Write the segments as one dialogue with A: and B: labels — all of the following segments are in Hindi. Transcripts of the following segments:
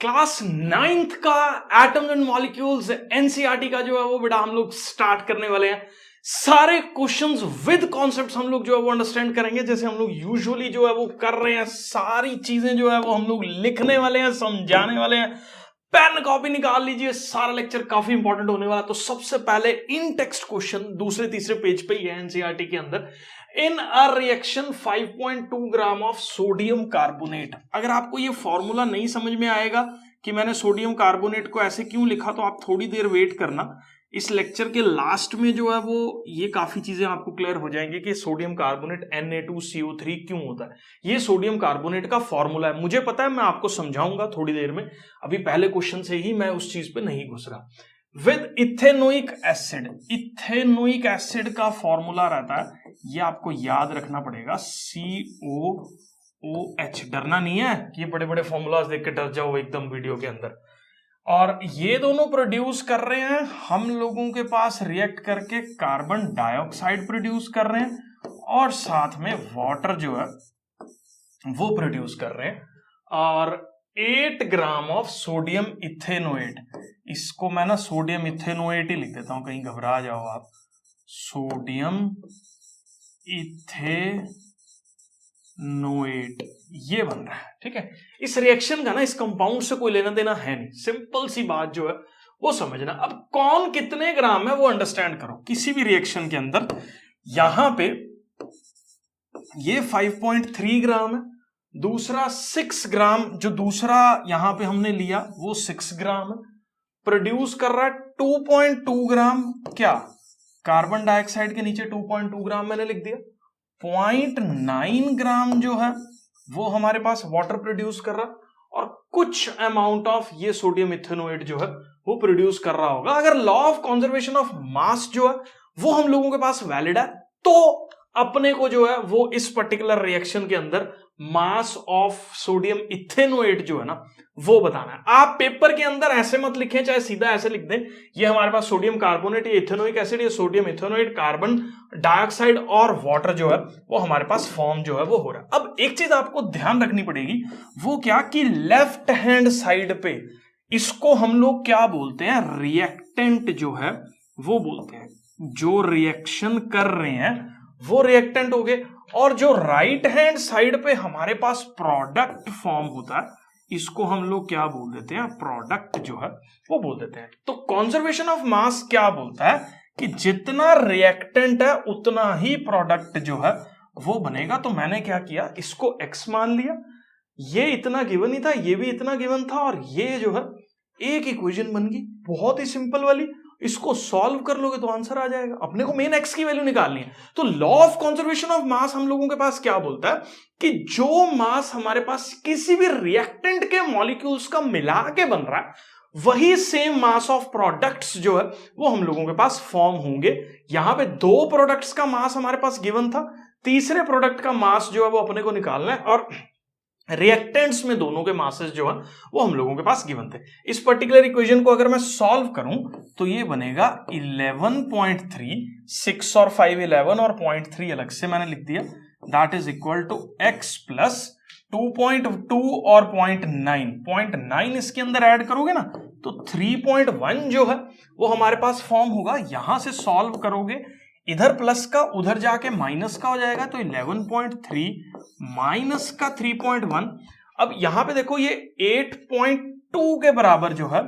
A: क्लास 9th का एटम्स एंड मॉलिक्यूल्स एनसीईआरटी का जो है वो बेटा हम लोग स्टार्ट करने वाले हैं। सारे क्वेश्चंस विद कॉन्सेप्ट्स हम लोग जो है वो अंडरस्टैंड करेंगे, जैसे हम लोग यूजुअली जो है वो कर रहे हैं। सारी चीजें जो है वो हम लोग लिखने वाले हैं, समझाने वाले हैं। पेन कॉपी निकाल लीजिए, सारा लेक्चर काफी इंपॉर्टेंट होने वाला। तो सबसे पहले इन टेक्स्ट क्वेश्चन दूसरे तीसरे पेज पे ही है एनसीईआरटी के अंदर। In a reaction 5.2 gram of sodium carbonate. अगर आपको ये फॉर्मूला नहीं समझ में आएगा कि मैंने सोडियम कार्बोनेट को ऐसे क्यों लिखा, तो आप थोड़ी देर वेट करना। इस लेक्चर के लास्ट में जो है वो ये काफी चीजें आपको क्लियर हो जाएंगे कि सोडियम कार्बोनेट Na2CO3 क्यों होता है। ये सोडियम कार्बोनेट का फॉर्मूला है, मुझे पता है, मैं आपको समझाऊंगा थोड़ी देर में। अभी पहले क्वेश्चन से ही मैं उस चीज पे नहीं घुस रहा। With ethanoic acid, ethanoic acid का फॉर्मूला रहता है, ये आपको याद रखना पड़ेगा, COOH। डरना नहीं है कि ये बड़े बड़े फॉर्मूलाज देख के डर जाओ एकदम वीडियो के अंदर। और ये दोनों प्रोड्यूस कर रहे हैं हम लोगों के पास रिएक्ट करके कार्बन डाइऑक्साइड प्रोड्यूस कर रहे हैं, और साथ में वाटर जो है वो प्रोड्यूस कर रहे हैं। और 8 ग्राम ऑफ सोडियम इथेनोएट, इसको मैं ना सोडियम इथेनोएट ही लिख देता हूं, कहीं घबरा जाओ आप। सोडियम इथेनोएट ये बन रहा है, ठीक है। इस रिएक्शन का ना इस कंपाउंड से कोई लेना देना है नहीं, सिंपल सी बात जो है वो समझना। अब कौन कितने ग्राम है वो अंडरस्टैंड करो किसी भी रिएक्शन के अंदर। यहां पे ये 5.3 ग्राम है, दूसरा 6 ग्राम, जो दूसरा यहां पे हमने लिया वो 6 ग्राम है, प्रोड्यूस कर रहा है 2.2 ग्राम। क्या कार्बन डाइऑक्साइड के नीचे 2.2 ग्राम मैंने लिख दिया। 0.9 ग्राम जो है वो हमारे पास वाटर प्रोड्यूस कर रहा है, और कुछ अमाउंट ऑफ ये सोडियम इथेनोएट जो है वो प्रोड्यूस कर रहा होगा। अगर law of conservation of mass जो है वो हम लोगों के पास वैलिड है, तो अपने को जो है वो इस पर्टिकुलर रिएक्शन के अंदर मास ऑफ सोडियम इथेनोएट जो है ना वो बताना है। आप पेपर के अंदर ऐसे मत लिखें, चाहे सीधा ऐसे लिख दें, ये हमारे पास सोडियम कार्बोनेट, ये इथेनोइक एसिड, ये सोडियम इथेनोएट, कार्बन डाइऑक्साइड और वाटर जो है वो हमारे पास फॉर्म जो है वो हो रहा है। अब एक चीज आपको ध्यान रखनी पड़ेगी, वो क्या कि लेफ्ट हैंड साइड पे इसको हम लोग क्या बोलते हैं, रिएक्टेंट जो है वो बोलते हैं। जो रिएक्शन कर रहे हैं वो रिएक्टेंट हो गए, और जो राइट हैंड साइड पे हमारे पास प्रोडक्ट फॉर्म होता है इसको हम लोग क्या बोल देते हैं, प्रोडक्ट जो है वो बोल देते हैं। तो कंजर्वेशन ऑफ मास क्या बोलता है कि जितना रिएक्टेंट है उतना ही प्रोडक्ट जो है वो बनेगा। तो मैंने क्या किया, इसको x मान लिया, ये इतना गिवन ही था, ये भी इतना गिवन था, और ये जो है एक इक्वेशन बन गई बहुत ही सिंपल वाली। इसको सॉल्व कर लोगे तो आंसर आ जाएगा। अपने को मेन x की वैल्यू निकालनी है। तो law of conservation of mass हम लोगों के पास क्या बोलता है कि जो मास हमारे पास किसी भी रिएक्टेंट के मॉलिक्यूल्स का मिला के बन रहा है, वही सेम मास ऑफ प्रोडक्ट्स जो है वो हम लोगों के पास फॉर्म होंगे। यहां पे 2 प्रोडक्ट्स का मास हमारे पास गिवन था, तीसरे प्रोडक्ट का मास जो है वो अपने को निकालना है, और रिएक्टेंट्स में दोनों के मासेस जो है वो हम लोगों के पास गिवन थे। इस पर्टिकुलर इक्वेशन को अगर मैं सॉल्व करूं तो ये बनेगा 11.3, 6 और 5 11, और 0.3 अलग से मैंने लिख दिया, that is equal to x plus 2.2 और 0.9 इसके अंदर ऐड करोगे ना तो 3.1 जो है वो हमारे पास फॉर्म होगा। यहां से सॉल्व करोगे, इधर प्लस का उधर जाके माइनस का हो जाएगा, तो 11.3 माइनस का 3.1। अब यहां पे देखो ये 8.2 के बराबर जो है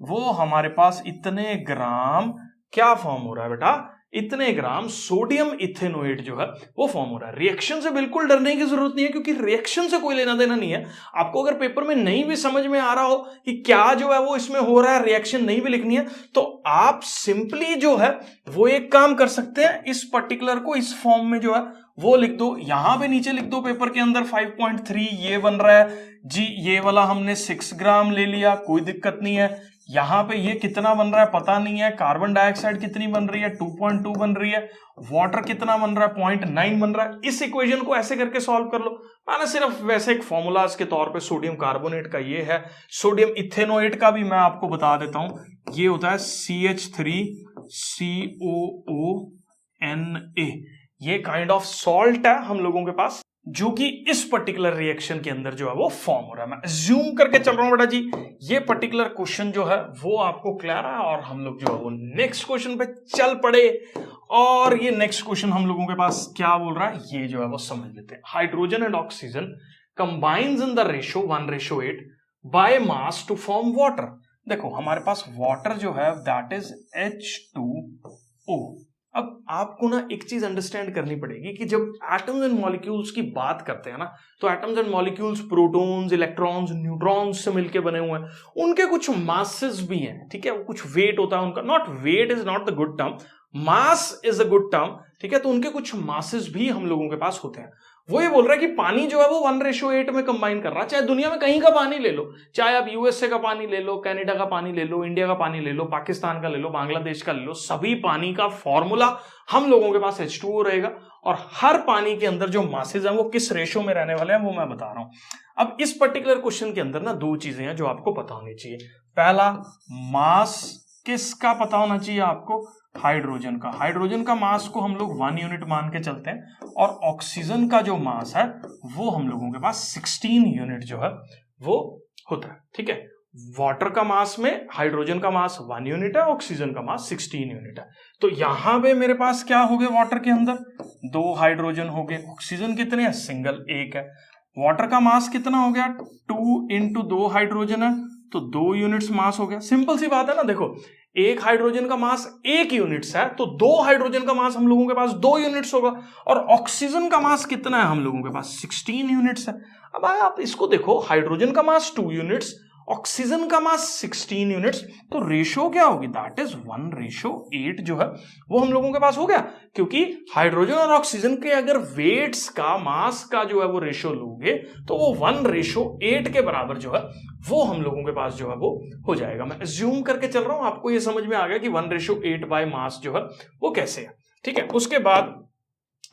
A: वो हमारे पास इतने ग्राम क्या फॉर्म हो रहा है बेटा, इतने ग्राम सोडियम इथेनोएट जो है वो फॉर्म हो रहा है। रिएक्शन से बिल्कुल डरने की जरूरत नहीं है, क्योंकि रिएक्शन से कोई लेना देना नहीं है। आपको अगर पेपर में नहीं भी समझ में आ रहा हो कि क्या जो है वो इसमें हो रहा है, रिएक्शन नहीं भी लिखनी है, तो आप सिंपली जो है वो एक काम कर सकते हैं, इस पर्टिकुलर को इस फॉर्म में जो है वो लिख दो। यहां पे नीचे लिख दो पेपर के अंदर 5.3 ये बन रहा है जी, ये वाला हमने 6 ग्राम ले लिया, कोई दिक्कत नहीं है। यहां पे ये कितना बन रहा है पता नहीं है, कार्बन डाइऑक्साइड कितनी बन रही है, 2.2 बन रही है, वाटर कितना बन रहा है, 0.9 बन रहा है। इस इक्वेशन को ऐसे करके सॉल्व कर लो। मैंने सिर्फ वैसे एक फॉर्मूलाज के तौर पे सोडियम कार्बोनेट का ये है, सोडियम इथेनोएट का भी मैं आपको बता देता हूं, ये होता है CH3COONA। ये काइंड ऑफ सॉल्ट है हम लोगों के पास। जो कि इस पर्टिकुलर रिएक्शन के अंदर जो है वो फॉर्म हो रहा है। मैं अज्यूम करके चल रहा हूं बेटा जी, ये पर्टिकुलर क्वेश्चन जो है वो आपको क्लियर है, और हम लोग जो है वो नेक्स्ट क्वेश्चन पे चल पड़े। और ये नेक्स्ट क्वेश्चन हम लोगों के पास क्या बोल रहा है, ये जो है वो समझ लेते हैं। Hydrogen and oxygen combines in the ratio 1:8 by mass to form water. देखो हमारे पास वाटर जो है दैट इज H2O। अब आपको ना एक चीज अंडरस्टैंड करनी पड़ेगी कि जब एटम्स एंड मॉलिक्यूल्स की बात करते हैं ना, तो atoms and molecules protons, electrons, neutrons से मिलके बने हुए हैं। उनके कुछ मासेस भी हैं, ठीक है, वो कुछ वेट होता है उनका। Not weight is not the good term, mass is a good term, ठीक है। तो उनके कुछ मासेस भी हम लोगों के पास होते हैं। वो ये बोल रहा है कि पानी जो है वो 1:8 में कंबाइन कर रहा है। चाहे दुनिया में कहीं का पानी ले लो, चाहे आप यूएसए का पानी ले लो, कनाडा का पानी ले लो, इंडिया का पानी ले लो, पाकिस्तान का ले लो, बांग्लादेश का ले लो, सभी पानी का फॉर्मूला हम लोगों के पास H2O रहेगा। और हर पानी के अंदर जो मासेज हैं वो किस रेशो में रहने वाले हैं वो मैं बता रहा हूं। अब इस पर्टिकुलर क्वेश्चन के अंदर ना दो चीजें हैं जो आपको पता होनी चाहिए। पहला, मास किसका पता होना चाहिए आपको, हाइड्रोजन का। हाइड्रोजन का मास को हम लोग 1 यूनिट मान के चलते हैं, और ऑक्सीजन का जो मास है वो हम लोगों के पास 16 यूनिट जो है वो होता है, ठीक है। वाटर का मास में हाइड्रोजन का मास 1 यूनिट है, ऑक्सीजन का मास 16 यूनिट है। तो यहां पे मेरे पास क्या हो गए, वाटर के अंदर 2 हाइड्रोजन हो गए, ऑक्सीजन कितने हैं, सिंगल 1 है। वाटर का मास कितना हो गया, 2 × 2 हाइड्रोजन है, तो 2 यूनिट्स मास हो गया। सिंपल सी बात है ना। देखो, एक हाइड्रोजन का मास 1 यूनिट्स है, तो 2 हाइड्रोजन का मास हम लोगों के पास 2 यूनिट्स होगा। और ऑक्सीजन का मास कितना है हम लोगों के पास, 16 यूनिट्स है। अब आप इसको देखो, हाइड्रोजन का मास 2 यूनिट्स, ऑक्सीजन का मास 16 यूनिट्स, तो रेशो क्या होगी, दैट इज 1:8 जो है वो हम लोगों के पास हो गया। क्योंकि हाइड्रोजन और ऑक्सीजन के अगर वेट्स का, मास का जो है वो रेशो लोगे, तो वो 1:8 के बराबर जो है वो हम लोगों के पास जो है वो हो जाएगा। मैं अज्यूम करके चल रहा हूं, आपको ये समझ में आ गया कि 1:8 बाय मास जो है वो कैसे है, ठीक है। उसके बाद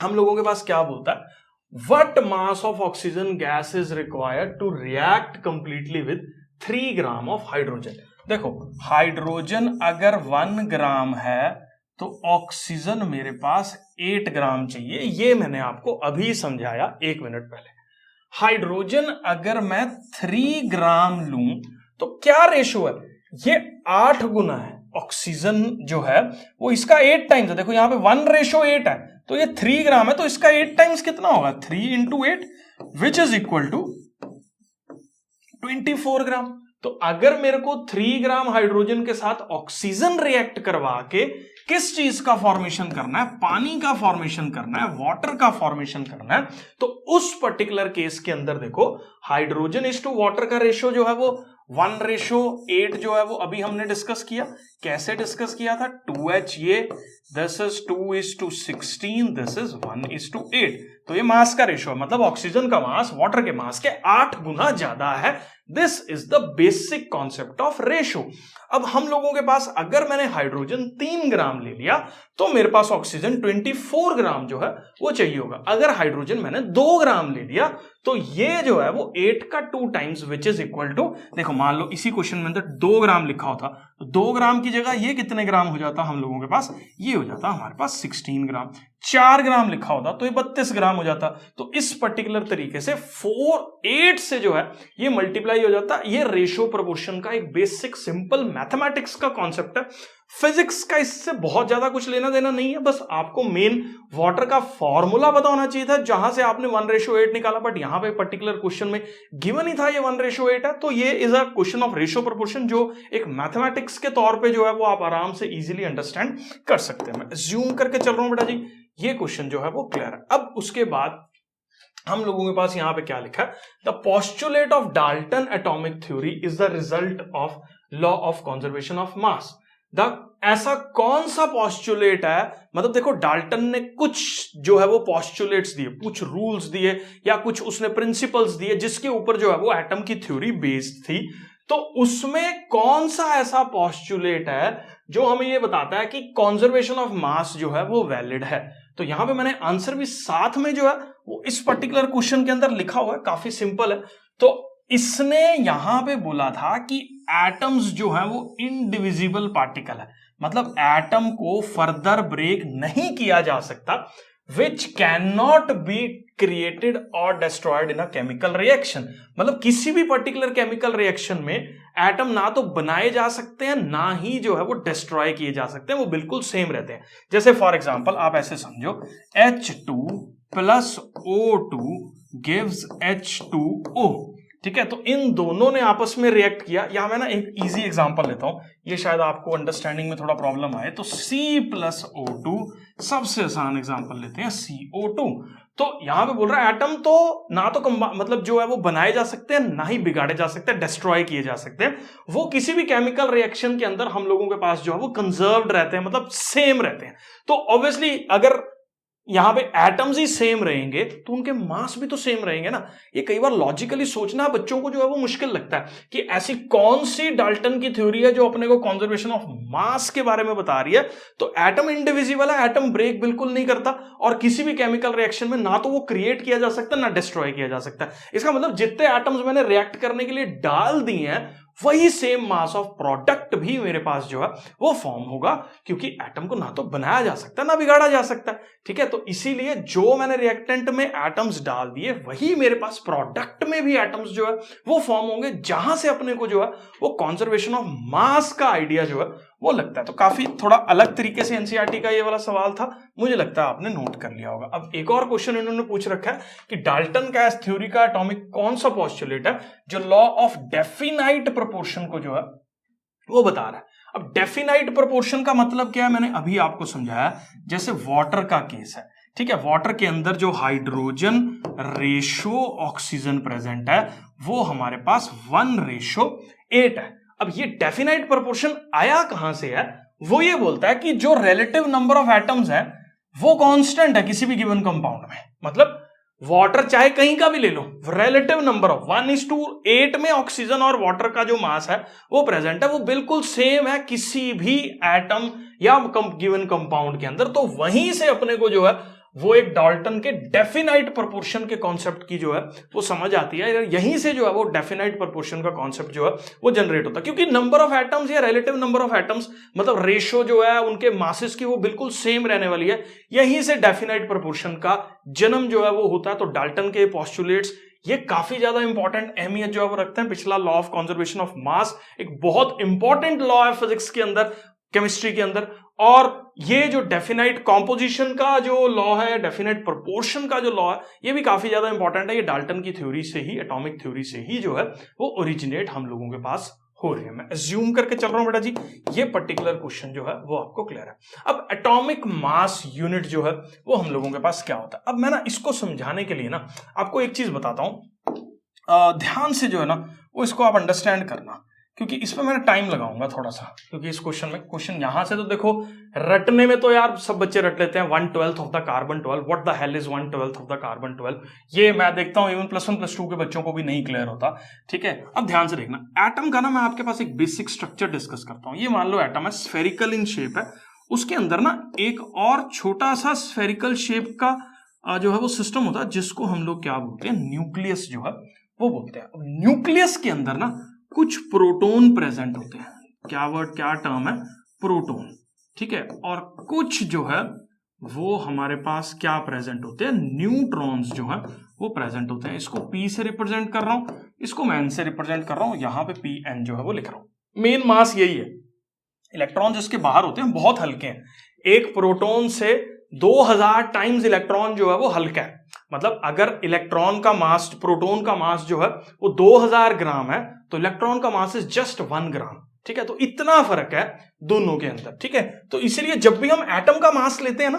A: हम लोगों के पास क्या बोलता है, what mass of oxygen gas is required to react completely with 3 gram of hydrogen. देखो, हाइड्रोजन अगर 1 ग्राम है तो ऑक्सीजन मेरे पास 8 ग्राम चाहिए। ये मैंने आपको अभी समझाया 1 मिनट पहले। हाइड्रोजन अगर मैं 3 ग्राम लूं तो क्या रेशो है, ये 8 गुना है। ऑक्सीजन जो है वो इसका 8 टाइम्स है। देखो यहां पे 1:8 है, तो ये 3 ग्राम है, तो इसका 8 टाइम्स कितना होगा, 3 × 8 विच इज इक्वल टू 24 ग्राम। तो अगर मेरे को 3 ग्राम हाइड्रोजन के साथ ऑक्सीजन रिएक्ट करवा के किस चीज का फॉर्मेशन करना है, पानी का फॉर्मेशन करना है, वाटर का फॉर्मेशन करना है, तो उस पर्टिकुलर केस के अंदर देखो, हाइड्रोजन इज टू वाटर का रेशियो जो है वो 1:8 जो है वो अभी हमने डिस्कस किया। कैसे डिस्कस किया था, 2H, ये दिस इज 2:16, दिस इज 1:8। तो ये मास का रेशियो है, मतलब ऑक्सीजन का मास वाटर के मास के 8 गुना ज्यादा है। This is the basic concept of ratio. अब हम लोगों के पास अगर मैंने हाइड्रोजन 3 ग्राम ले लिया तो मेरे पास ऑक्सीजन 24 ग्राम जो है वो चाहिए होगा। अगर हाइड्रोजन मैंने 2 ग्राम ले लिया तो ये जो है वो 8 का 2 times which is equal to, देखो मान लो इसी क्वेश्चन में अंदर 2 ग्राम लिखा होता तो 2 ग्राम की जगह ये कितने ग्राम हो जाता हम लोगों के पास, ये हो जाता हमारे पास 16 ग्राम। 4 ग्राम लिखा होता तो ये 32 ग्राम हो जाता। तो इस पर्टिकुलर तरीके से 8 से जो है ये मल्टीप्लाई हो जाता। ये रेशियो प्रोपोर्शन का एक बेसिक सिंपल मैथमेटिक्स का कॉन्सेप्ट है। फिजिक्स का इससे बहुत ज्यादा कुछ लेना देना नहीं है, बस आपको मेन वाटर का फॉर्मूला पता होना चाहिए था जहां से आपने 1:8 निकाला। बट यहां पे पर्टिकुलर क्वेश्चन में गिवन ही था ये 1:8 है, तो ये is a question of ratio proportion जो एक मैथमेटिक्स के तौर पे जो है वो आप आराम से इजीली अंडरस्टैंड कर सकते हैं। मैं अज्यूम करके चल रहा हूं बेटा जी, ये क्वेश्चन जो है वो क्लियर है। अब उसके बाद हम लोगों के पास यहां पे क्या लिखा है, the postulate of Dalton atomic theory is the result of law of conservation of mass. ऐसा कौन सा पोस्टुलेट है, मतलब देखो डाल्टन ने कुछ जो है वो पोस्टुलेट्स दिए, कुछ रूल्स दिए या कुछ उसने प्रिंसिपल्स दिए जिसके ऊपर जो है वो एटम की थ्योरी बेस्ड थी। तो उसमें कौन सा ऐसा पोस्टुलेट है जो हमें ये बताता है कि कंजर्वेशन ऑफ मास जो है वो वैलिड है। तो यहां पे मैंने आंसर भी साथ में जो है वो इस पर्टिकुलर क्वेश्चन के अंदर लिखा हुआ है, काफी सिंपल है। तो इसने यहां पे बोला था कि एटम्स जो है वो इनडिविजिबल पार्टिकल है, मतलब एटम को फर्दर ब्रेक नहीं किया जा सकता which cannot be created or destroyed in a chemical reaction। मतलब किसी भी पर्टिकुलर केमिकल रिएक्शन में एटम ना तो बनाए जा सकते हैं ना ही जो है वो डिस्ट्रॉय किए जा सकते हैं, वो बिल्कुल सेम रहते हैं। जैसे फॉर एग्जांपल आप ऐसे समझो H2 plus O2 gives H2O, ठीक है। तो इन दोनों ने आपस में रिएक्ट किया। यहां मैं ना एक इजी एग्जांपल लेता हूं, ये शायद आपको अंडरस्टैंडिंग में थोड़ा प्रॉब्लम आए। तो C प्लस O2, सबसे आसान एग्जांपल लेते हैं CO2। तो यहां पे बोल रहा है एटम तो ना तो मतलब जो है वो बनाए जा सकते हैं ना ही बिगाड़े जा सकते हैं, डिस्ट्रॉय किए जा सकते हैं। वो किसी भी केमिकल रिएक्शन के अंदर हम लोगों के पास जो है वो कंजर्व्ड रहते हैं, मतलब सेम रहते हैं। तो ऑब्वियसली अगर यहां पे एटम्स ही सेम रहेंगे तो उनके मास भी तो सेम रहेंगे ना। ये कई बार लॉजिकली सोचना बच्चों को जो है वो मुश्किल लगता है कि ऐसी कौन सी डाल्टन की थ्योरी है जो अपने को कंजर्वेशन ऑफ मास के बारे में बता रही है। तो एटम इंडिविजिबल है, एटम ब्रेक बिल्कुल नहीं करता और किसी भी केमिकल रिएक्शन में ना तो वो क्रिएट किया जा सकता है ना डिस्ट्रॉय किया जा सकता है। इसका मतलब जितने एटम्स मैंने रिएक्ट करने के लिए डाल दिए हैं वही सेम मास ऑफ प्रोडक्ट भी मेरे पास जो है वो फॉर्म होगा, क्योंकि एटम को ना तो बनाया जा सकता है ना बिगाड़ा जा सकता है, ठीक है। तो इसीलिए जो मैंने रिएक्टेंट में एटम्स डाल दिए वही मेरे पास प्रोडक्ट में भी एटम्स जो है वो फॉर्म होंगे, जहां से अपने को जो है वो कंजर्वेशन ऑफ मास का आइडिया जो है वो लगता है। तो काफी थोड़ा अलग तरीके से एनसीईआरटी का ये वाला सवाल था, मुझे लगता है आपने नोट कर लिया होगा। अब एक और क्वेश्चन इन्होंने पूछ रखा है कि डाल्टन गैस थ्योरी का एटॉमिक कौन सा पोस्टुलेट है जो लॉ ऑफ डेफिनाइट प्रोपोर्शन को जो है वो बता रहा है। अब डेफिनाइट प्रोपोर्शन का मतलब क्या है, मैंने अभी आपको समझाया। जैसे वाटर का केस है, ठीक है, वाटर के अंदर जो हाइड्रोजन रेशो ऑक्सीजन प्रेजेंट है वो हमारे पास 1:8 है। अब ये डेफिनाइट प्रोपोर्शन आया कहां से है, वो ये बोलता है कि जो रिलेटिव नंबर ऑफ एटम्स है वो कांस्टेंट है किसी भी गिवन कंपाउंड में। मतलब वाटर चाहे कहीं का भी ले लो, रिलेटिव नंबर ऑफ 1:8 में ऑक्सीजन और वाटर का जो मास है वो प्रेजेंट है, वो बिल्कुल सेम है किसी भी एटम या गिवन कंपाउंड के अंदर। तो वहीं से अपने को जो है वो एक डाल्टन के डेफिनाइट प्रोपोर्शन के कॉन्सेप्ट की जो है वो समझ आती है। यहीं से जो है वो डेफिनाइट प्रोपोर्शन का कॉन्सेप्ट जो है वो जनरेट होता है, क्योंकि नंबर ऑफ एटम्स या रिलेटिव नंबर ऑफ एटम्स मतलब रेशो जो है उनके मासेस की वो बिल्कुल सेम रहने वाली है। यहीं से डेफिनाइट प्रोपोर्शन का जन्म जो है वो होता है। तो डाल्टन के पोस्टुलेट्स ये काफी ज्यादा इंपॉर्टेंट अहमियत जो है वो रखते हैं। पिछला law of conservation of mass एक बहुत इंपॉर्टेंट लॉ है फिजिक्स के अंदर, केमिस्ट्री के अंदर। और ये जो डेफिनाइट कॉम्पोजिशन का जो लॉ है, डेफिनाइट प्रोपोर्शन का जो लॉ है, ये भी काफी ज्यादा इंपॉर्टेंट है। ये डाल्टन की थ्योरी से ही, एटॉमिक थ्योरी से ही जो है वो ओरिजिनेट हम लोगों के पास हो रही है। मैं अज्यूम करके चल रहा हूं बेटा जी, ये पर्टिकुलर क्वेश्चन जो है वो आपको क्लियर है। अब एटॉमिक मास यूनिट जो है वो हम लोगों के पास क्या होता है। अब मैं ना इसको समझाने के लिए ना आपको एक चीज बताता हूं, ध्यान से जो है ना वो इसको आप अंडरस्टैंड करना, क्योंकि इस पर मैंने टाइम लगाऊंगा थोड़ा सा, क्योंकि इस क्वेश्चन में क्वेश्चन यहां से तो देखो रटने में तो यार सब बच्चे रट लेते हैं 1/12 of the carbon 12, what the hell is 1/12 of the carbon 12। ये मैं देखता हूं इवन +1 +2 के बच्चों को भी नहीं क्लियर होता, ठीक है। अब ध्यान से देखना, एटम का ना मैं आपके पास एक बेसिक स्ट्रक्चर डिस्कस करता हूं। ये मान लो एटम है, स्फेरिकल इन शेप है, उसके अंदर ना एक और छोटा सा स्फेरिकल शेप का जो है वो सिस्टम होता है, जिसको हम लोग क्या बोलते हैं, न्यूक्लियस जो है वो बोलते हैं। न्यूक्लियस के अंदर ना कुछ प्रोटॉन प्रेजेंट होते हैं। क्या वर्ड, क्या टर्म है, प्रोटॉन, ठीक है। और कुछ जो है वो हमारे पास क्या प्रेजेंट होते हैं, न्यूट्रॉन्स जो है वो प्रेजेंट होते हैं। इसको P से रिप्रेजेंट कर रहा हूं, इसको मैं N से रिप्रेजेंट कर रहा हूं, यहां पे Pn जो है वो लिख रहा हूं। मेन मास यही है। इलेक्ट्रॉन जिसके बाहर होते हैं बहुत हल्के हैं, एक प्रोटॉन से 2000 टाइम्स इलेक्ट्रॉन जो है वो हल्का है। मतलब अगर इलेक्ट्रॉन का मास, प्रोटॉन का मास जो है वो 2000 ग्राम है, तो इलेक्ट्रॉन का मास इज जस्ट 1 ग्राम, ठीक है। तो इतना फर्क है दोनों के अंदर, ठीक है। तो इसलिए जब भी हम एटम का मास लेते हैं ना,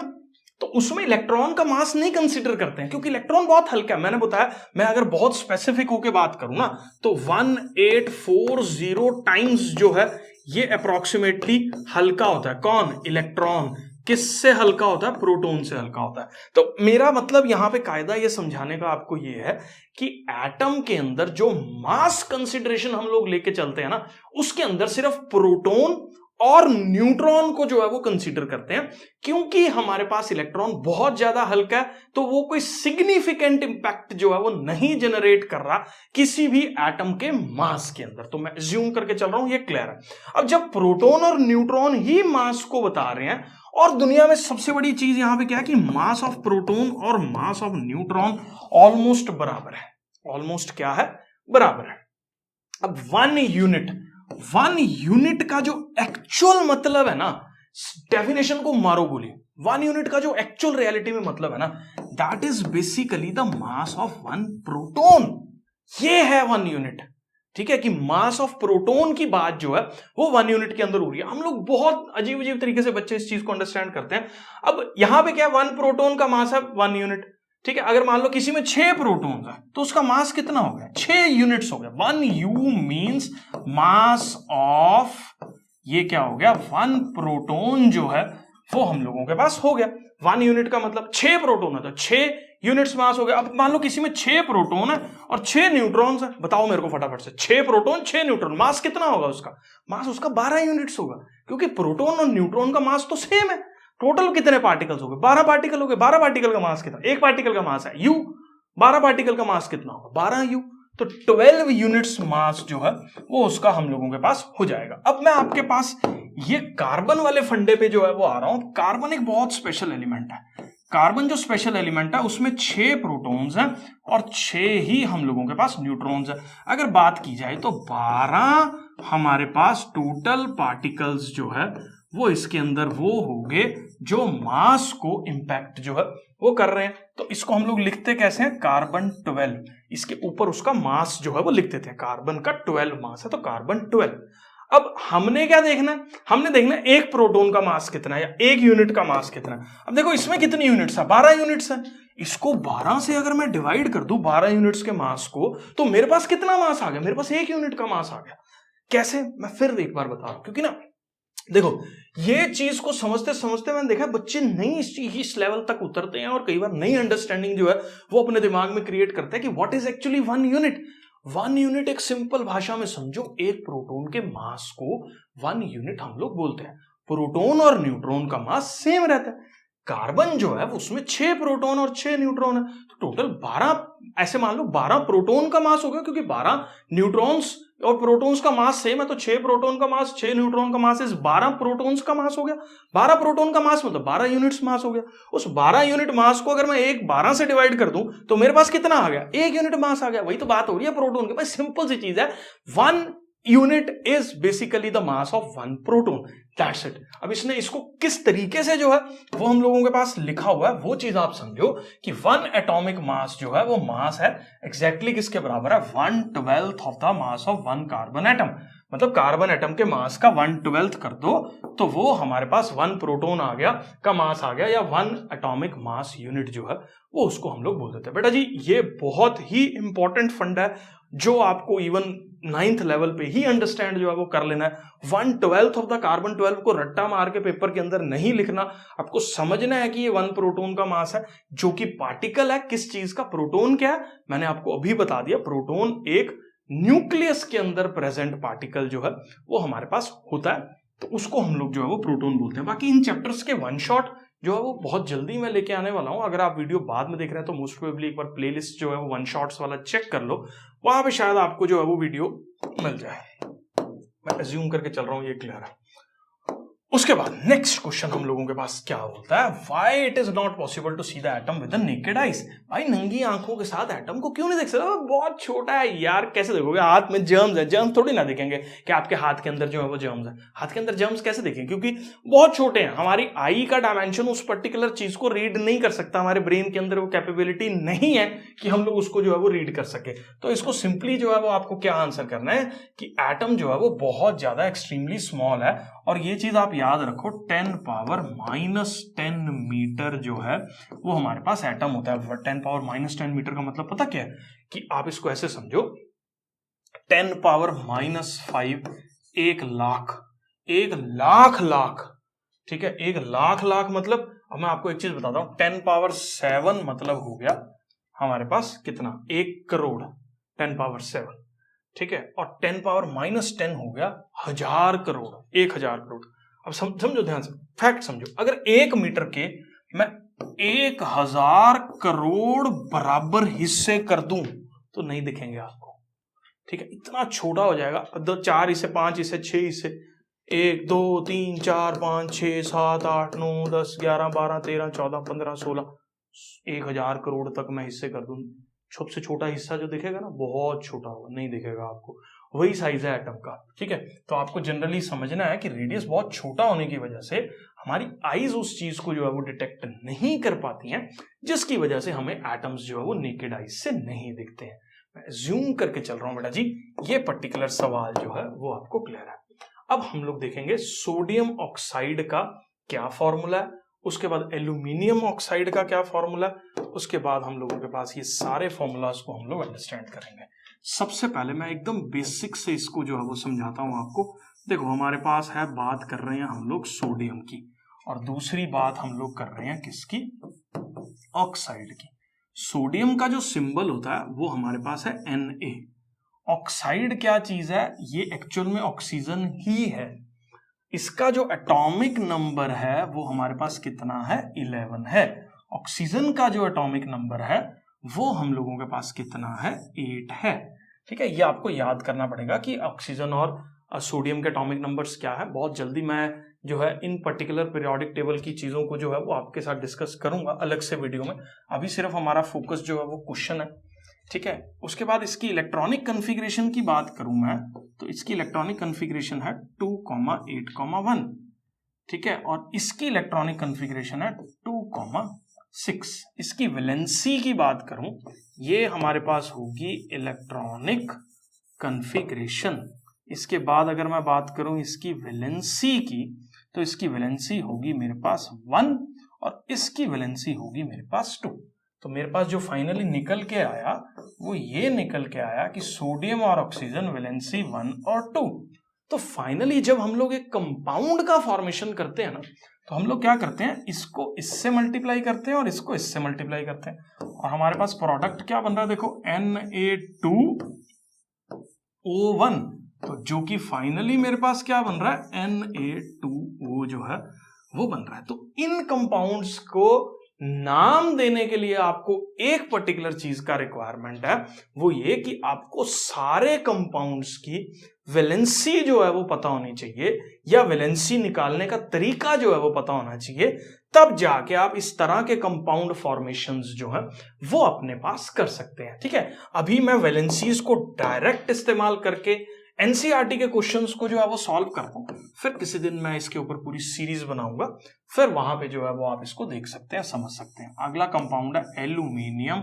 A: तो उसमें इलेक्ट्रॉन का मास नहीं कंसीडर करते हैं, क्योंकि इलेक्ट्रॉन बहुत हल्का है। मैंने बताया, मैं अगर बहुत स्पेसिफिक होकर बात करूं ना, तो 1840 टाइम्स जो है ये अप्रोक्सीमेटली हल्का होता है। कौन, इलेक्ट्रॉन। किससे हल्का होता है, प्रोटॉन से हल्का होता है। तो मेरा मतलब यहां पे कायदा ये समझाने का आपको ये है कि एटम के अंदर जो मास कंसीडरेशन हम लोग लेके चलते हैं ना, उसके अंदर सिर्फ प्रोटॉन और न्यूट्रॉन को जो है वो कंसीडर करते हैं, क्योंकि हमारे पास इलेक्ट्रॉन बहुत ज्यादा हल्का है, तो वो कोई सिग्निफिकेंट इंपैक्ट जो है वो नहीं जनरेट कर रहा किसी भी एटम के मास के अंदर। तो मैं अज्यूम करके चल रहा हूं ये क्लियर है। अब जब प्रोटॉन और न्यूट्रॉन ही मास को बता रहे हैं और दुनिया में सबसे बड़ी चीज यहां पे क्या है कि मास ऑफ प्रोटॉन और मास ऑफ न्यूट्रॉन ऑलमोस्ट बराबर है, ऑलमोस्ट क्या है, बराबर है। अब 1 यूनिट का जो एक्चुअल मतलब है ना, डेफिनेशन को मारो गोली, 1 यूनिट का जो एक्चुअल रियलिटी में मतलब है ना, that is basically the mass of 1 proton. ये है 1 यूनिट, ठीक है, कि मास ऑफ प्रोटॉन की बात जो है वो 1 यूनिट के अंदर हो रही है। हम लोग बहुत अजीब अजीब तरीके से बच्चे इस चीज को अंडरस्टैंड करते हैं। अब यहां पे क्या है, 1 प्रोटॉन का मास है 1 यूनिट, ठीक है। अगर मान लो किसी में 6 प्रोटॉन है तो उसका मास कितना हो गया, 6 यूनिट्स हो गया। 1 यू मींस मास ऑफ, ये क्या हो गया, 1 प्रोटॉन जो है वो हम लोगों के पास हो गया। 1 यूनिट का मतलब 6 प्रोटॉन है तो 6 यूनिट्स मास हो गया। अब मान लो किसी में 6 प्रोटॉन है और 6 न्यूट्रॉन्स है, बताओ मेरे को फटाफट से, 6 प्रोटॉन 6 न्यूट्रॉन, मास कितना होगा उसका, मास उसका 12 यूनिट्स होगा, क्योंकि प्रोटॉन और न्यूट्रॉन का मास तो सेम है। टोटल कितने पार्टिकल्स हो गए, 12 पार्टिकल हो गए। 12 पार्टिकल का मास कितना, एक पार्टिकल का मास है यू, 12 पार्टिकल का मास कितना होगा, 12 यू, तो 12 यूनिट्स मास जो है वो उसका हम लोगों के पास हो जाएगा। अब मैं आपके पास ये कार्बन वाले फंडे पे जो है वो आ रहा हूं। कार्बन एक बहुत स्पेशल एलिमेंट है। कार्बन जो स्पेशल एलिमेंट है उसमें 6 प्रोटॉन्स हैं और 6 ही हम लोगों के पास न्यूट्रॉन्स हैं। अगर बात की जाए तो 12 हमारे पास टोटल पार्टिकल्स जो है वो इसके अंदर वो होंगे जो मास को इंपैक्ट जो है वो कर रहे हैं। तो इसको हम लोग लिखते कैसे हैं, कार्बन 12, इसके ऊपर उसका मास जो है वो लिख देते हैं। कार्बन का 12 मास है तो कार्बन 12। अब हमने क्या देखना है, हमने देखना है एक प्रोटॉन का मास कितना है या एक यूनिट का मास कितना है। अब देखो इसमें कितनी यूनिट्स है, 12 यूनिट्स है। इसको 12 से अगर मैं डिवाइड कर दूं 12 यूनिट्स के मास को, तो मेरे पास कितना मास आ गया, मेरे पास 1 यूनिट का मास आ गया। कैसे, मैं फिर एक बार बता रहा हूं, क्योंकि ना देखो ये चीज को समझते समझते मैंने देखा बच्चे नहीं इस लेवल तक उतरते हैं और कई बार नई अंडरस्टैंडिंग जो है वो अपने दिमाग में क्रिएट करते हैं कि what is actually 1 unit. 1 unit एक सिंपल भाषा में समझो, एक प्रोटॉन के मास को 1 यूनिट हम लोग बोलते हैं। प्रोटॉन और न्यूट्रॉन का मास सेम रहता है। कार्बन जो है उसमें 6 प्रोटॉन और 6 न्यूट्रॉन है, तो टोटल 12, ऐसे मान लो 12 प्रोटॉन का मास हो गया, क्योंकि 12 न्यूट्रॉन्स और प्रोटॉन्स का मास सेम है, तो 6 प्रोटॉन का मास 6 न्यूट्रॉन का मास इस 12 प्रोटॉन्स का मास हो गया। 12 प्रोटॉन का मास मतलब 12 यूनिट्स मास हो गया। उस 12 यूनिट मास को अगर मैं 12 से डिवाइड कर दूं तो मेरे पास कितना आ गया, 1 यूनिट मास आ गया। वही तो बात हो रही है प्रोटॉन की। भाई सिंपल सी चीज है, 1 unit is basically the mass of 1 proton, that's it. अब इसने इसको किस तरीके से जो है वो हम लोगों के पास लिखा हुआ है, वो चीज आप समझो कि 1 एटॉमिक मास जो है वो मास है एग्जैक्टली किसके बराबर है, 1/12 of the mass of 1 carbon atom. मतलब कार्बन एटम के मास का 1/12 कर दो तो वो हमारे पास 1 प्रोटॉन आ गया का मास आ गया, या 1 एटॉमिक मास यूनिट जो है वो उसको हम लोग बोल देते हैं। बेटा जी ये बहुत ही इंपॉर्टेंट फंड है जो आपको इवन 9th लेवल पे ही अंडरस्टैंड जो है वो कर लेना है। 1/12 ऑफ द कार्बन 12 को रट्टा मार के पेपर के अंदर नहीं लिखना, आपको समझना है कि ये 1 प्रोटॉन का मास है, जो कि पार्टिकल है किस चीज का, प्रोटॉन क्या है मैंने आपको अभी बता दिया। प्रोटॉन एक न्यूक्लियस के अंदर प्रेजेंट पार्टिकल जो है वो हमारे पास होता है, तो उसको हम लोग जो है वो प्रोटॉन बोलते हैं। बाकी इन चैप्टर्स के 1 शॉट जो है वो बहुत जल्दी मैं लेके आने वाला हूं। अगर आप वीडियो बाद में देख रहे हैं तो मोस्ट प्रोबेबली एक बार प्लेलिस्ट जो है वो 1 शॉट्स वाला चेक कर लो, वहां पे शायद आपको जो है वो वीडियो मिल जाए। मैं अज्यूम करके चल रहा हूं ये क्लियर है। उसके बाद नेक्स्ट क्वेश्चन हम लोगों के पास क्या बोलता है, why it is not possible to see the atom with the naked eyes. भाई नंगी आंखों के साथ एटम को क्यों नहीं देख सकते, बहुत छोटा है यार, कैसे देखोगे, हाथ में जर्म्स है, जर्म्स थोड़ी ना देखेंगे कि आपके हाथ के अंदर जो है वो जर्म्स है। हाथ के अंदर जर्म्स कैसे देखेंगे, क्योंकि बहुत छोटे हैं। हमारी आई का डायमेंशन उस पर्टिकुलर चीज को रीड नहीं कर सकता, हमारे ब्रेन के अंदर वो कैपेबिलिटी नहीं है कि हम लोग उसको जो है वो रीड कर सके। तो इसको सिंपली जो है वो आपको क्या आंसर करना है कि एटम जो है वो बहुत ज्यादा एक्सट्रीमली स्मॉल है, और ये चीज आप याद रखो 10⁻⁻10 मीटर जो है वो हमारे पास एटम होता है। 10⁻⁻10 मीटर का मतलब पता क्या है कि आप इसको ऐसे समझो, 10⁻⁻5 1 लाख, 1 लाख, ठीक है, 1 लाख मतलब, अब मैं आपको एक चीज बताता हूं, 10⁻7 मतलब हो गया हमारे पास कितना, 1 करोड़, 10⁻7, ठीक है, और 10⁻⁻10 हो गया 1000 करोड़, 1000 करोड़। अब समझो ध्यान से, फैक्ट समझो, अगर 1 मीटर के मैं 1000 करोड़ बराबर हिस्से कर दूं तो नहीं दिखेंगे आपको, ठीक है, इतना छोटा हो जाएगा। 4 हिस्से, 5 हिस्से, 6 हिस्से, 1 2 3 4 5 6 7 8 9 10 11 12 13 14 15 16 1000 करोड़ तक मैं हिस्से कर दूं, सबसे छोटा हिस्सा जो दिखेगा ना बहुत छोटा होगा, नहीं दिखेगा आपको, वही साइज है एटम का। ठीक है, तो आपको जनरली समझना है कि रेडियस बहुत छोटा होने की वजह से हमारी आईज उस चीज को जो है वो डिटेक्ट नहीं कर पाती हैं, जिसकी वजह से हमें एटम्स जो है वो नेकेड आईज से नहीं दिखते हैं। मैं जूम करके चल रहा हूं बेटा जी, ये पर्टिकुलर सवाल जो है वो आपको क्लियर है। अब हम लोग देखेंगे सोडियम ऑक्साइड का क्या फॉर्मूला है, उसके बाद एल्यूमिनियम ऑक्साइड का क्या फॉर्मूला, उसके बाद हम लोगों के पास ये सारे फॉर्मूलाज को हम लोग अंडरस्टैंड करेंगे। सबसे पहले मैं एकदम बेसिक से इसको जो है वो समझाता हूं आपको। देखो हमारे पास है, बात कर रहे हैं हम लोग सोडियम की, और दूसरी बात हम लोग कर रहे हैं किसकी, ऑक्साइड की। सोडियम का जो सिंबल होता है वो हमारे पास है Na। ऑक्साइड क्या चीज है, ये एक्चुअल में ऑक्सीजन ही है। इसका जो एटॉमिक नंबर है वो हमारे पास कितना है, 11 है। ऑक्सीजन का जो एटॉमिक नंबर है वो हम लोगों के पास कितना है, 8 है। ठीक है, ये आपको याद करना पड़ेगा कि ऑक्सीजन और सोडियम के एटॉमिक नंबर्स क्या है। बहुत जल्दी मैं जो है इन पर्टिकुलर पीरियोडिक टेबल की चीजों को जो है वो आपके साथ डिस्कस करूंगा अलग से वीडियो में। अभी सिर्फ हमारा फोकस जो है वो क्वेश्चन है। ठीक है, उसके बाद इसकी इलेक्ट्रॉनिक कॉन्फ़िगरेशन की बात करूं मैं, तो इसकी इलेक्ट्रॉनिक कॉन्फ़िगरेशन है 2,8,1। ठीक है, और इसकी इलेक्ट्रॉनिक कॉन्फ़िगरेशन है 2,6। इसकी वैलेंसी की बात करूं, ये हमारे पास होगी इलेक्ट्रॉनिक कॉन्फ़िगरेशन। इसके बाद अगर मैं बात करूं इसकी वैलेंसी की, तो इसकी वैलेंसी होगी मेरे पास 1 और इसकी वैलेंसी होगी मेरे पास 2। तो मेरे पास जो फाइनली निकल के आया वो ये निकल के आया कि सोडियम और ऑक्सीजन वैलेंसी 1 और 2। तो फाइनली जब हम लोग एक कंपाउंड का फॉर्मेशन करते हैं ना, तो हम लोग क्या करते हैं, इसको इससे मल्टीप्लाई करते हैं और इसको इससे मल्टीप्लाई करते हैं, और हमारे पास प्रोडक्ट क्या बन रहा है, देखो Na2O1। तो जो कि फाइनली मेरे पास क्या बन रहा है, Na2O जो है वो बन रहा है। तो इन कंपाउंड्स को नाम देने के लिए आपको एक पर्टिकुलर चीज का रिक्वायरमेंट है, वो ये कि आपको सारे कंपाउंड्स की वैलेंसी जो है वो पता होनी चाहिए, या वैलेंसी निकालने का तरीका जो है वो पता होना चाहिए। तब जाके आप इस तरह के कंपाउंड फॉर्मेशंस जो है वो अपने पास कर सकते हैं। ठीक है, अभी मैं वैलेंसीज को डायरेक्ट इस्तेमाल करके एनसीईआरटी के क्वेश्चंस को जो है वो सॉल्व करता हूं, फिर किसी दिन मैं इसके ऊपर पूरी सीरीज बनाऊंगा, फिर वहां पे जो है वो आप इसको देख सकते हैं, समझ सकते हैं। अगला कंपाउंड है aluminium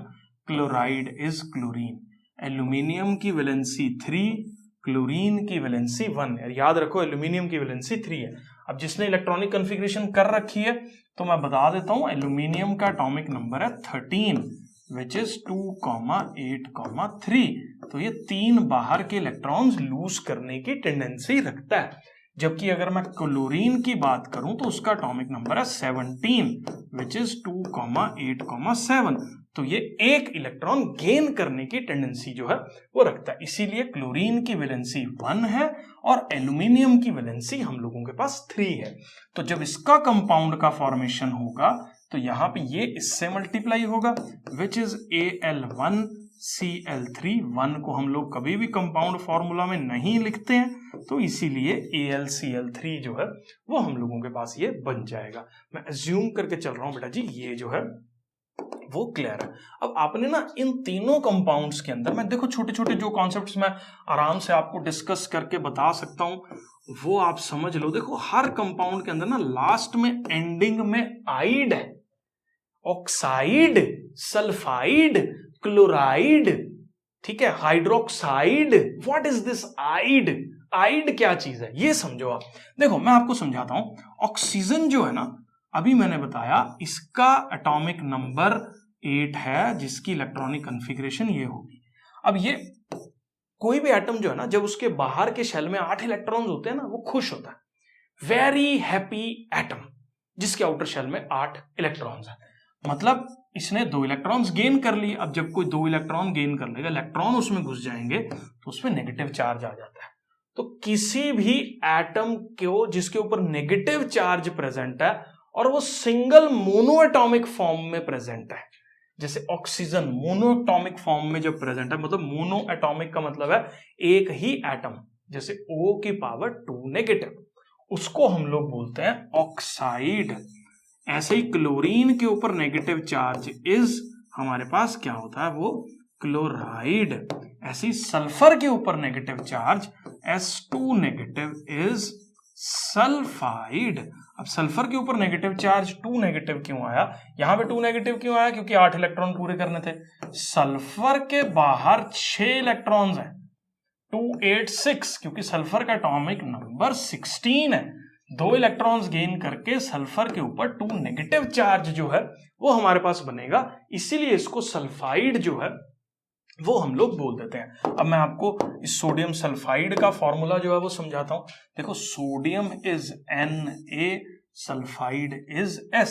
A: chloride is chlorine. Aluminium की वैलेंसी 3, क्लोरीन की वैलेंसी 1 है। याद रखो एल्यूमिनियम की वैलेंसी 3 है। अब जिसने इलेक्ट्रॉनिक कॉन्फ़िगरेशन कर रखी है तो मैं बता देता हूं, एल्यूमिनियम का एटॉमिक नंबर है 13 विच इज 2,8,3। तो ये 3 बाहर के इलेक्ट्रॉन्स लूज करने की टेंडेंसी रखता है। जबकि अगर मैं क्लोरीन की बात करूं तो उसका एटॉमिक नंबर है 17 विच इज 2,8,7। तो ये एक इलेक्ट्रॉन गेन करने की टेंडेंसी जो है वो रखता है, इसीलिए क्लोरीन की वैलेंसी 1 है और एल्यूमिनियम की वैलेंसी हम लोगों के पास 3 है। तो जब इसका कंपाउंड का फॉर्मेशन होगा तो यहां पे ये इससे मल्टीप्लाई होगा विच इज Al1Cl3। 1 को हम लोग कभी भी कंपाउंड फॉर्मूला में नहीं लिखते हैं, तो इसीलिए AlCl3 जो है वो हम लोगों के पास ये बन जाएगा। मैं अज्यूम करके चल रहा हूं बेटा जी, ये जो है वो क्लियर है। अब आपने ना इन तीनों कंपाउंड्स के अंदर, मैं देखो छोटे छोटे जो कॉन्सेप्ट्स मैं आराम से आपको डिस्कस करके बता सकता हूं वो आप समझ लो। देखो हर कंपाउंड के अंदर ना लास्ट में एंडिंग में आइड है, ऑक्साइड, सल्फाइड, क्लोराइड, ठीक है, हाइड्रोक्साइड। व्हाट इज दिस आइड? आइड क्या चीज है ये समझो आप। देखो मैं आपको समझाता हूं, ऑक्सीजन जो है ना, अभी मैंने बताया इसका एटॉमिक नंबर 8 है, जिसकी इलेक्ट्रॉनिक कॉन्फ़िगरेशन ये होगी। अब ये कोई भी एटम जो है ना, जब उसके बाहर के शेल में 8 इलेक्ट्रॉन्स होते हैं ना, वो खुश होता है, वेरी हैप्पी एटम, जिसके आउटर शेल में 8 इलेक्ट्रॉन्स है। मतलब इसने 2 इलेक्ट्रॉन्स गेन कर लिए। अब जब कोई 2 इलेक्ट्रॉन गेन कर लेगा, इलेक्ट्रॉन उसमें घुस जाएंगे तो उसमें नेगेटिव चार्ज आ जाता है। तो किसी भी एटम को जिसके ऊपर नेगेटिव चार्ज प्रेजेंट है और वो सिंगल मोनोएटॉमिक फॉर्म में प्रेजेंट है, जैसे ऑक्सीजन मोनोएटॉमिक फॉर्म में जब प्रेजेंट है, मतलब मोनोएटॉमिक का मतलब है एक ही एटम, जैसे O की पावर 2 नेगेटिव, उसको हम लोग बोलते हैं ऑक्साइड। ऐसे ही क्लोरीन के ऊपर नेगेटिव चार्ज इज हमारे पास क्या होता है, वो क्लोराइड। ऐसे ही सल्फर के ऊपर negative charge S2 negative is sulphide. अब सल्फर के ऊपर नेगेटिव चार्ज 2 नेगेटिव क्यों आया, यहां पे 2 नेगेटिव क्यों आया, क्योंकि 8 इलेक्ट्रॉन पूरे करने थे। सल्फर के बाहर 6 इलेक्ट्रॉन्स हैं, 286, क्योंकि सल्फर का एटॉमिक नंबर 16 है। 2 इलेक्ट्रॉन्स गेन करके सल्फर के ऊपर 2 नेगेटिव चार्ज जो है वो हमारे पास बनेगा, इसीलिए इसको सल्फाइड जो है वो हम लोग बोल देते हैं। अब मैं आपको इस सोडियम सल्फाइड का फॉर्मूला जो है वो समझाता हूं। देखो, sodium is Na, sulphide is S।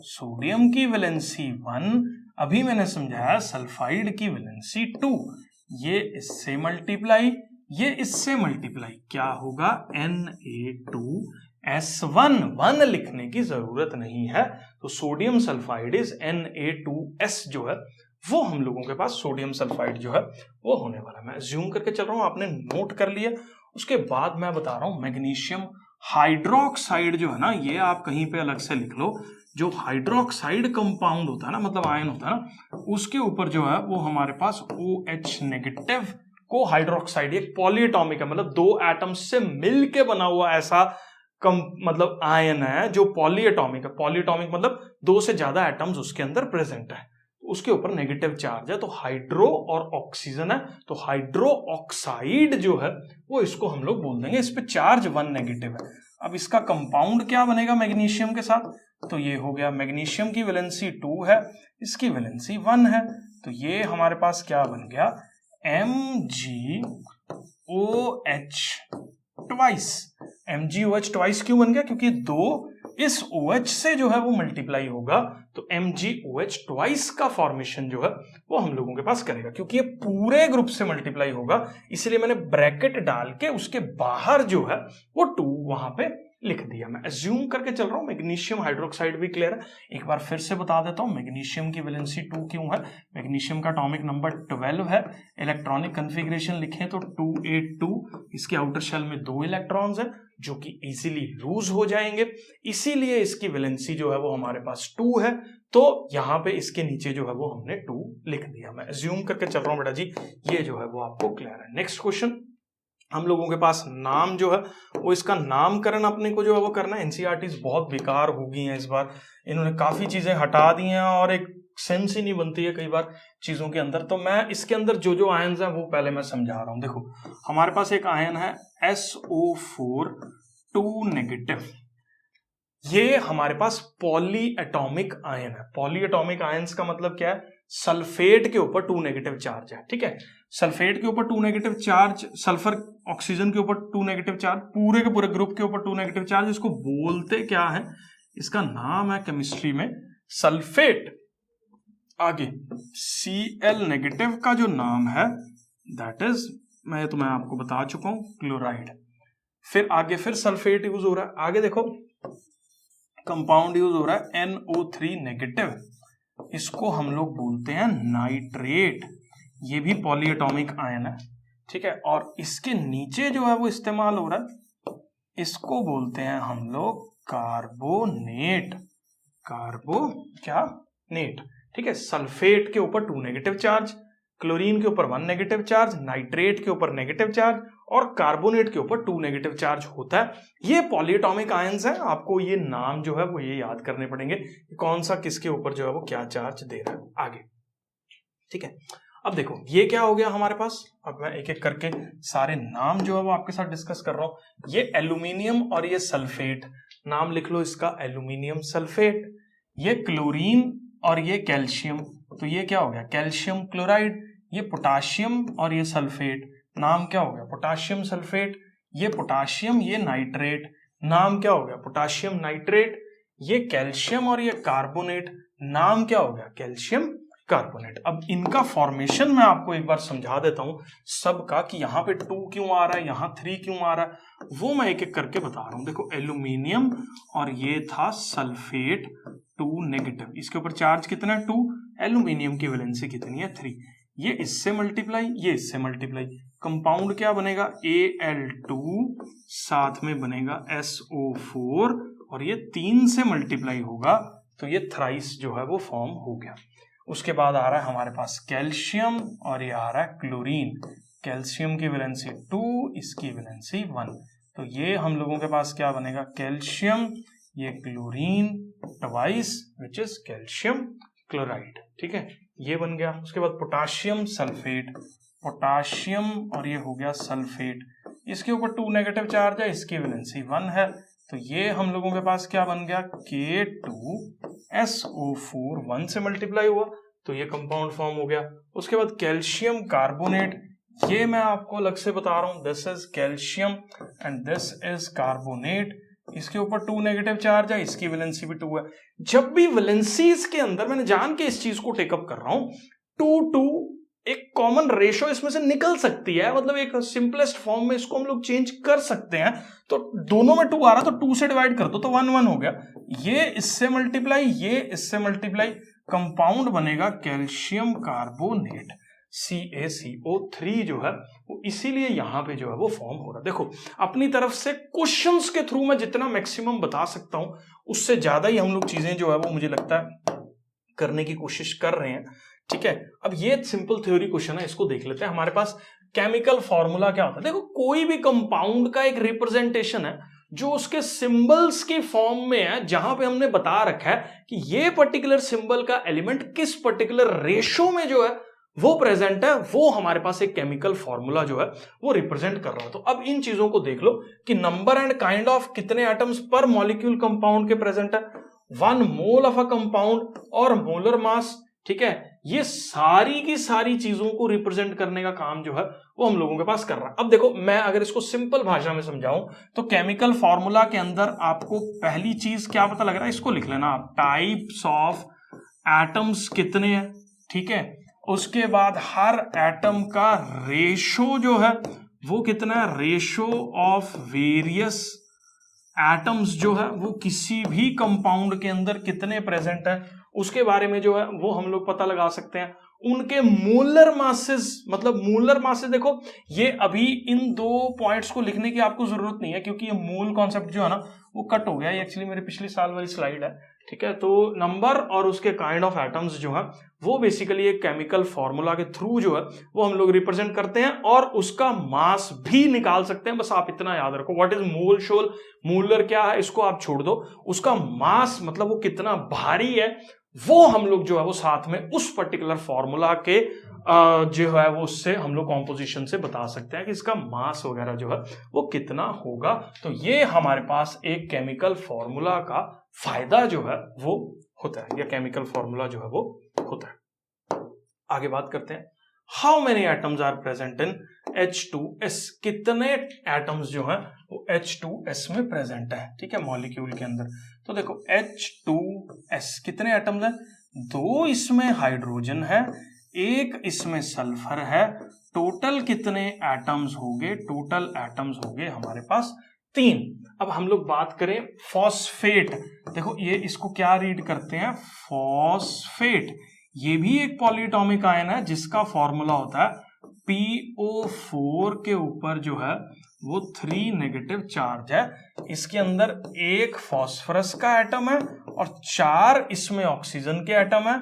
A: Sodium की वैलेंसी 1, अभी मैंने समझाया सल्फाइड की वैलेंसी 2। ये इससे मल्टीप्लाई, ये इससे मल्टीप्लाई, क्या होगा Na2S1। 1 लिखने की जरूरत नहीं है, तो सोडियम सल्फाइड इज Na2S जो है वो हम लोगों के पास सोडियम सल्फाइड जो है वो होने वाला है। मैं अज्यूम करके चल रहा हूं, आपने नोट कर लिया। उसके बाद मैं बता रहा हूं मैग्नीशियम हाइड्रोक्साइड जो है ना, ये आप कहीं पे अलग से लिख लो। जो हाइड्रोक्साइड कंपाउंड होता है ना, मतलब आयन होता है ना, उसके ऊपर जो है वो हमारे पास OH नेगेटिव को हाइड्रोक्साइड, एक पॉलीएटॉमिक है, मतलब 2 एटम्स से मिलके बना हुआ ऐसा मतलब आयन है जो पॉलीएटॉमिक है। पॉलीएटॉमिक मतलब 2 से ज्यादा एटम्स उसके अंदर प्रेजेंट है, उसके ऊपर नेगेटिव चार्ज है, तो हाइड्रो और ऑक्सीजन है, तो हाइड्रो ऑक्साइड जो है वो इसको हम लोग बोल देंगे। इस पे चार्ज 1 नेगेटिव है। अब इसका कंपाउंड क्या बनेगा मैग्नीशियम के साथ, तो ये हो गया, मैग्नीशियम की वैलेंसी 2 है, इसकी वैलेंसी 1 है, तो ये हमारे पास क्या बन गया, MgOH ट्वाइस। MgOH ट्वाइस क्यों बन गया, क्योंकि 2 इस OH से जो है वो मल्टीप्लाई होगा, तो MgOH ट्वाइस का फॉर्मेशन जो है वो हम लोगों के पास करेगा। क्योंकि ये पूरे ग्रुप से मल्टीप्लाई होगा, इसलिए मैंने ब्रैकेट डाल के उसके बाहर जो है वो 2 वहां पे लिख दिया। मैं अज्यूम करके चल रहा हूं। मैग्नीशियम हाइड्रोक्साइड भी क्लियर है, एक बार फिर से बता देता हूं। मैग्नीशियम की वैलेंसी 2 क्यों है, मैग्नीशियम का एटॉमिक नंबर 12 है, इलेक्ट्रॉनिक कन्फिग्रेशन लिखें तो 282, इसके आउटर शेल में 2 इलेक्ट्रॉन्स हैं जो कि इजीली लूज हो जाएंगे, इसीलिए इसकी वैलेंसी जो है वो हमारे पास 2 है, तो यहां पे इसके नीचे जो है वो हमने 2 लिख दिया। मैं अज्यूम करके चल रहा हूं बेटा जी, ये जो है वो आपको क्लियर है। नेक्स्ट क्वेश्चन, हम लोगों के पास नाम जो है वो, इसका नामकरण अपने को जो है वो करना है। एनसीईआरटीज बहुत बेकार हो गई हैं इस बार, इन्होंने काफी चीजें हटा दी हैं और एक सेंस ही नहीं बनती है कई बार चीजों के अंदर। तो मैं इसके अंदर जो जो आयन्स हैं वो पहले मैं समझा रहा हूं। देखो, हमारे पास एक आयन है SO4 2 नेगेटिव, ये हमारे पास पॉली एटॉमिक आयन है। पॉली एटॉमिक आयन्स का मतलब क्या है, सल्फेट के ऊपर 2 नेगेटिव चार्ज है, ठीक है। सल्फेट के ऊपर 2 नेगेटिव चार्ज, सल्फर ऑक्सीजन के ऊपर 2 नेगेटिव चार्ज, पूरे के पूरे ग्रुप के ऊपर 2 नेगेटिव चार्ज। इसको बोलते क्या है, इसका नाम है केमिस्ट्री में सल्फेट। आगे Cl नेगेटिव का जो नाम है दैट इज, मैं तुम्हें आपको बता चुका हूं, क्लोराइड। फिर आगे फिर सल्फेट यूज हो रहा है। आगे देखो, कंपाउंड यूज हो रहा है NO3 नेगेटिव, इसको हम लोग बोलते हैं नाइट्रेट। ये भी पॉलीएटॉमिक आयन है, ठीक है। और इसके नीचे जो है वो इस्तेमाल हो रहा है, इसको बोलते हैं हम लोग कार्बोनेट। नेट, ठीक है। सल्फेट के ऊपर 2 नेगेटिव चार्ज, क्लोरीन के ऊपर 1 नेगेटिव चार्ज, नाइट्रेट के ऊपर नेगेटिव चार्ज और कार्बोनेट के ऊपर 2 नेगेटिव चार्ज होता है। ये पॉलीएटॉमिक आयन्स हैं, आपको ये नाम जो है वो ये याद करने पड़ेंगे, कौन सा किसके ऊपर जो है वो क्या चार्ज दे रहा है आगे, ठीक है। अब देखो ये क्या हो गया हमारे पास, अब मैं एक एक करके सारे नाम जो है वो आपके साथ डिस्कस कर रहा हूं। ये एल्यूमिनियम और ये सल्फेट, नाम लिख लो इसका एल्यूमिनियम सल्फेट। ये क्लोरीन और ये कैल्शियम, तो ये क्या हो गया, कैल्शियम क्लोराइड। ये पोटाशियम और ये सल्फेट, नाम क्या हो गया, पोटाशियम सल्फेट। ये पोटाशियम, ये नाइट्रेट, नाम क्या हो गया, पोटाशियम नाइट्रेट। ये कैल्शियम और ये कार्बोनेट, नाम क्या हो गया, कैल्शियम कार्बोनेट। अब इनका फॉर्मेशन मैं आपको एक बार समझा देता हूं सबका, कि यहां पे 2 क्यों आ रहा है, यहां 3 क्यों आ रहा है, वो मैं एक एक करके बता रहा हूं। देखो, एल्यूमिनियम और ये था सल्फेट 2 नेगेटिव, इसके ऊपर चार्ज कितना है 2, एल्यूमिनियम की वैलेंसी कितनी है 3। ये इससे मल्टीप्लाई, ये इससे मल्टीप्लाई, कंपाउंड क्या बनेगा Al2, साथ में बनेगा SO4 और ये 3 से मल्टीप्लाई होगा तो ये थ्राइस जो है वो फॉर्म हो गया। उसके बाद आ रहा है हमारे पास कैल्शियम और ये आ रहा है क्लोरीन। कैल्शियम की वैलेंसी 2, इसकी वैलेंसी 1, तो ये हम लोगों के पास क्या बनेगा कैल्शियम, ये chlorine twice which is calcium chloride. ठीक है, ये बन गया। उसके बाद पोटाशियम सल्फेट, पोटाशियम और ये हो गया सल्फेट, इसके ऊपर 2 नेगेटिव चार्ज है, इसकी वैलेंसी 1 है, तो ये हम लोगों के पास क्या बन गया K2SO4, 1 से मल्टीप्लाई हुआ तो ये कंपाउंड फॉर्म हो गया। उसके बाद कैल्शियम कार्बोनेट, ये मैं आपको अलग से बता रहा हूं, this is calcium and this is carbonate, इसके ऊपर 2 नेगेटिव चार्ज है, इसकी वैलेंसी भी 2 है। जब भी वैलेंसीज के अंदर, मैंने जान के इस चीज को टेकअप कर रहा हूं, 2 एक कॉमन रेशो इसमें से निकल सकती है, मतलब एक सिंपलेस्ट फॉर्म में इसको हम लोग चेंज कर सकते हैं। तो दोनों में 2 आ रहा तो 2 से डिवाइड कर दो तो 1 1 हो गया, ये इससे मल्टीप्लाई, ये इससे मल्टीप्लाई, कंपाउंड बनेगा कैल्शियम कार्बोनेट CaCO3 जो है वो, इसीलिए यहां पे जो है वो फॉर्म हो रहा है। देखो अपनी तरफ से क्वेश्चंस के थ्रू मैं जितना मैक्सिमम बता सकता हूं उससे ज्यादा ही हम लोग चीजें जो है वो मुझे लगता है करने की कोशिश कर रहे हैं। ठीक है, अब ये सिंपल थ्योरी क्वेश्चन है, इसको देख लेते हैं। हमारे पास केमिकल फॉर्मूला क्या होता है, देखो कोई भी कंपाउंड का एक रिप्रेजेंटेशन है जो उसके सिंबल्स की फॉर्म में है, जहां पे हमने बता रखा है कि ये पर्टिकुलर सिंबल का एलिमेंट किस पर्टिकुलर रेशो में जो है वो प्रेजेंट है, वो हमारे पास एक केमिकल फॉर्मूला जो है वो रिप्रेजेंट कर रहा है। तो अब इन चीजों को देख लो कि नंबर एंड काइंड ऑफ कितने एटम्स पर मॉलिक्यूल कंपाउंड के प्रेजेंट है, 1 मोल ऑफ अ कंपाउंड और मोलर मास। ठीक है, ये सारी की सारी चीजों को रिप्रेजेंट करने का काम जो है वो हम लोगों के पास कर रहा है। अब देखो मैं अगर इसको सिंपल भाषा में समझाऊं तो केमिकल फॉर्मूला के अंदर आपको पहली चीज क्या पता लग रहा है, इसको लिख लेना आप, टाइप्स ऑफ एटम्स कितने हैं। ठीक है, उसके बाद हर एटम का रेशो जो है वो कितना है, रेशो ऑफ वेरियस एटम्स जो है वो किसी भी कंपाउंड के अंदर कितने प्रेजेंट है उसके बारे में जो है वो हम लोग पता लगा सकते हैं। उनके मोलर मासेस, मतलब मोलर मासेस, देखो ये अभी इन 2 पॉइंट्स को लिखने की आपको जरूरत नहीं है क्योंकि ये मोल कॉन्सेप्ट जो है ना वो कट हो गया, ये एक्चुअली मेरे पिछले साल वाली स्लाइड है। ठीक है, तो नंबर और उसके काइंड ऑफ एटम्स जो है वो बेसिकली एक केमिकल फॉर्मूला के थ्रू जो है वो हम लोग रिप्रेजेंट करते हैं और उसका मास भी निकाल सकते हैं। बस आप इतना याद रखो, व्हाट इज मोल शोल, मोलर क्या है इसको आप छोड़ दो, उसका मास मतलब वो कितना भारी है वो हम लोग जो है वो साथ में उस पर्टिकुलर फॉर्मूला के जो है वो उससे हम लोग कॉम्पोजिशन से बता सकते हैं कि इसका मास वगैरह जो है वो कितना होगा। तो ये हमारे पास एक केमिकल फॉर्मूला का फायदा जो है वो होता है, या केमिकल फॉर्मूला जो है वो होता है। आगे बात करते हैं, how many atoms are present in H2S, कितने एटम्स जो हैं वो H2S में प्रेजेंट है। ठीक है, मॉलिक्यूल के अंदर। तो देखो H2S कितने एटम्स हैं, 2 इसमें हाइड्रोजन है, 1 इसमें सल्फर है, टोटल कितने एटम्स हो गए, टोटल एटम्स हो गए हमारे पास 3। अब हम लोग बात करें फॉस्फेट, देखो ये इसको क्या रीड करते हैं, फॉस्फेट, ये भी एक पॉलीएटॉमिक आयन है जिसका फॉर्मूला होता है PO4 के ऊपर जो है वो 3 नेगेटिव चार्ज है, इसके अंदर 1 फास्फोरस का एटम है और 4 इसमें ऑक्सीजन के एटम है,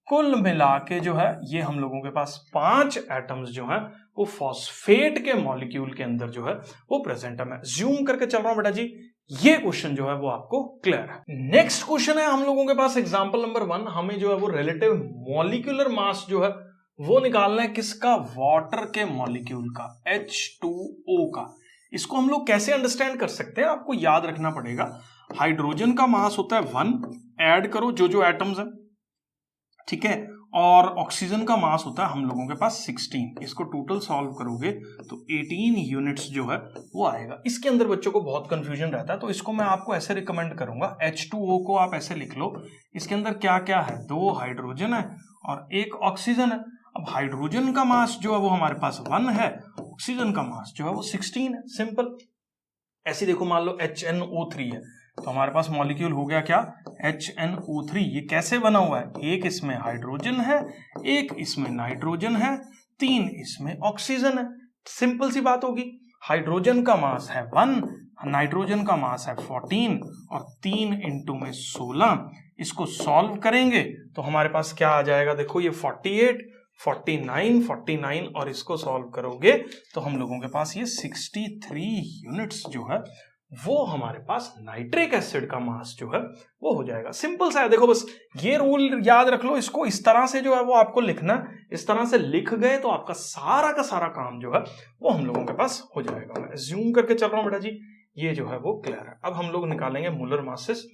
A: कुल मिला के जो है ये हम लोगों के पास 5 एटम्स जो हैं वो फॉस्फेट के मॉलिक्यूल के अंदर जो है वो प्रेजेंट है। मैं ज्यूम करके चल रहा हूं बेटा जी, ये क्वेश्चन जो है वो आपको क्लियर है। नेक्स्ट क्वेश्चन है हम लोगों के पास एग्जांपल नंबर 1, हमें जो है वो रिलेटिव मॉलिक्यूलर मास जो है वो निकालना है, किसका, वाटर के मॉलिक्यूल का, H2O का। इसको हम लोग कैसे अंडरस्टैंड कर सकते हैं, आपको याद रखना पड़ेगा, हाइड्रोजन का मास होता है 1, ऐड करो जो जो एटम्स है, ठीक है, और ऑक्सीजन का मास होता है हम लोगों के पास 16, इसको टोटल सॉल्व करोगे तो 18 यूनिट्स जो है वो आएगा। इसके अंदर बच्चों को बहुत कंफ्यूजन रहता है, तो इसको मैं आपको ऐसे रिकमेंड करूंगा, H2O को आप ऐसे लिख लो, इसके अंदर क्या क्या है, 2 हाइड्रोजन है और 1 ऑक्सीजन है। अब हाइड्रोजन का मास जो है वो हमारे पास 1 है, ऑक्सीजन का मास जो है वो 16 है, सिंपल। ऐसे देखो मान लो HNO3 है, तो हमारे पास मॉलिक्यूल हो गया क्या, HNO3। ये कैसे बना हुआ है, एक इसमें हाइड्रोजन है, एक इसमें नाइट्रोजन है, 3 इसमें ऑक्सीजन है। सिंपल सी बात होगी, हाइड्रोजन का मास है 1, नाइट्रोजन का मास है 14 और 3 इंटू में 16। इसको सॉल्व करेंगे तो हमारे पास क्या आ जाएगा, देखो ये 48, 49, 49 और इसको सॉल्व करोगे तो हम लोगों के पास ये 63 यूनिट्स जो है वो हमारे पास नाइट्रिक एसिड का मास जो है वो हो जाएगा। सिंपल सा है, देखो बस ये रूल याद रख लो, इसको इस तरह से जो है वो आपको लिखना, इस तरह से लिख गए तो आपका सारा का सारा काम जो है वो हम लोगों के पास हो जाएगा। मैं एज्यूम करके चल रहा हूं बेटा जी, ये जो है वो क्लियर है। अब हम लोग निकालेंगे molar masses,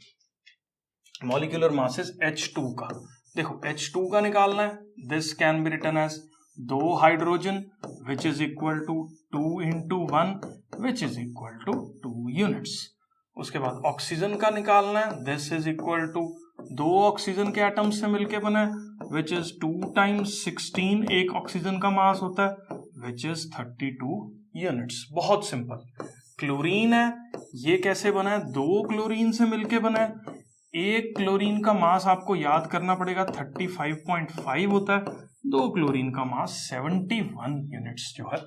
A: molecular masses H2 का। देखो H2 का निकालना है, this can be written as 2 hydrogen which is equal to 2 into 1 which is equal to 2 units. उसके बाद ऑक्सीजन का निकालना है, this is equal to 2 oxygen के एटम्स से मिलके बना है विच इज 2 टाइम्स 16, एक ऑक्सीजन का मास होता है विच इज 32 यूनिट्स। बहुत सिंपल। क्लोरीन है, ये कैसे बना है, 2 क्लोरीन से मिलके बना है, एक क्लोरीन का मास आपको याद करना पड़ेगा 35.5 होता है, 2 क्लोरीन का मास 71 यूनिट्स जो है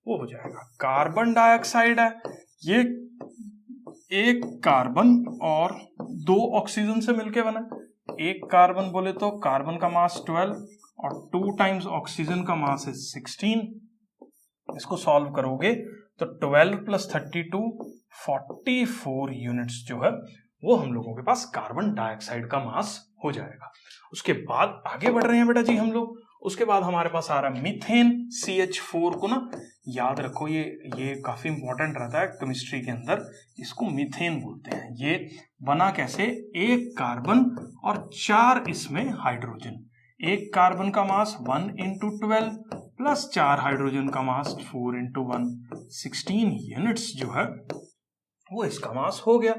A: वो हो जाएगा। कार्बन डाइऑक्साइड है, ये एक कार्बन और 2 ऑक्सीजन से मिलके बना है, एक कार्बन बोले तो कार्बन का मास 12 और 2 टाइम्स ऑक्सीजन का मास है 16। इसको सॉल्व करोगे तो 12 प्लस 32 44 यूनिट्स जो है वो हम लोगों के पास कार्बन डाइऑक्साइड का मास हो जाएगा। उसके बाद आगे बढ़ रहे हैं बेटा जी हम लोग, उसके बाद हमारे पास आ रहा है मीथेन CH4 को ना याद रखो, ये काफी इंपॉर्टेंट रहता है केमिस्ट्री के अंदर, इसको मीथेन बोलते हैं। ये बना कैसे, एक कार्बन और 4 इसमें हाइड्रोजन, एक कार्बन का मास 1 इंटू 12 प्लस 4 हाइड्रोजन का मास 4 इंटू 1 16 यूनिट्स जो है वो इसका मास हो गया।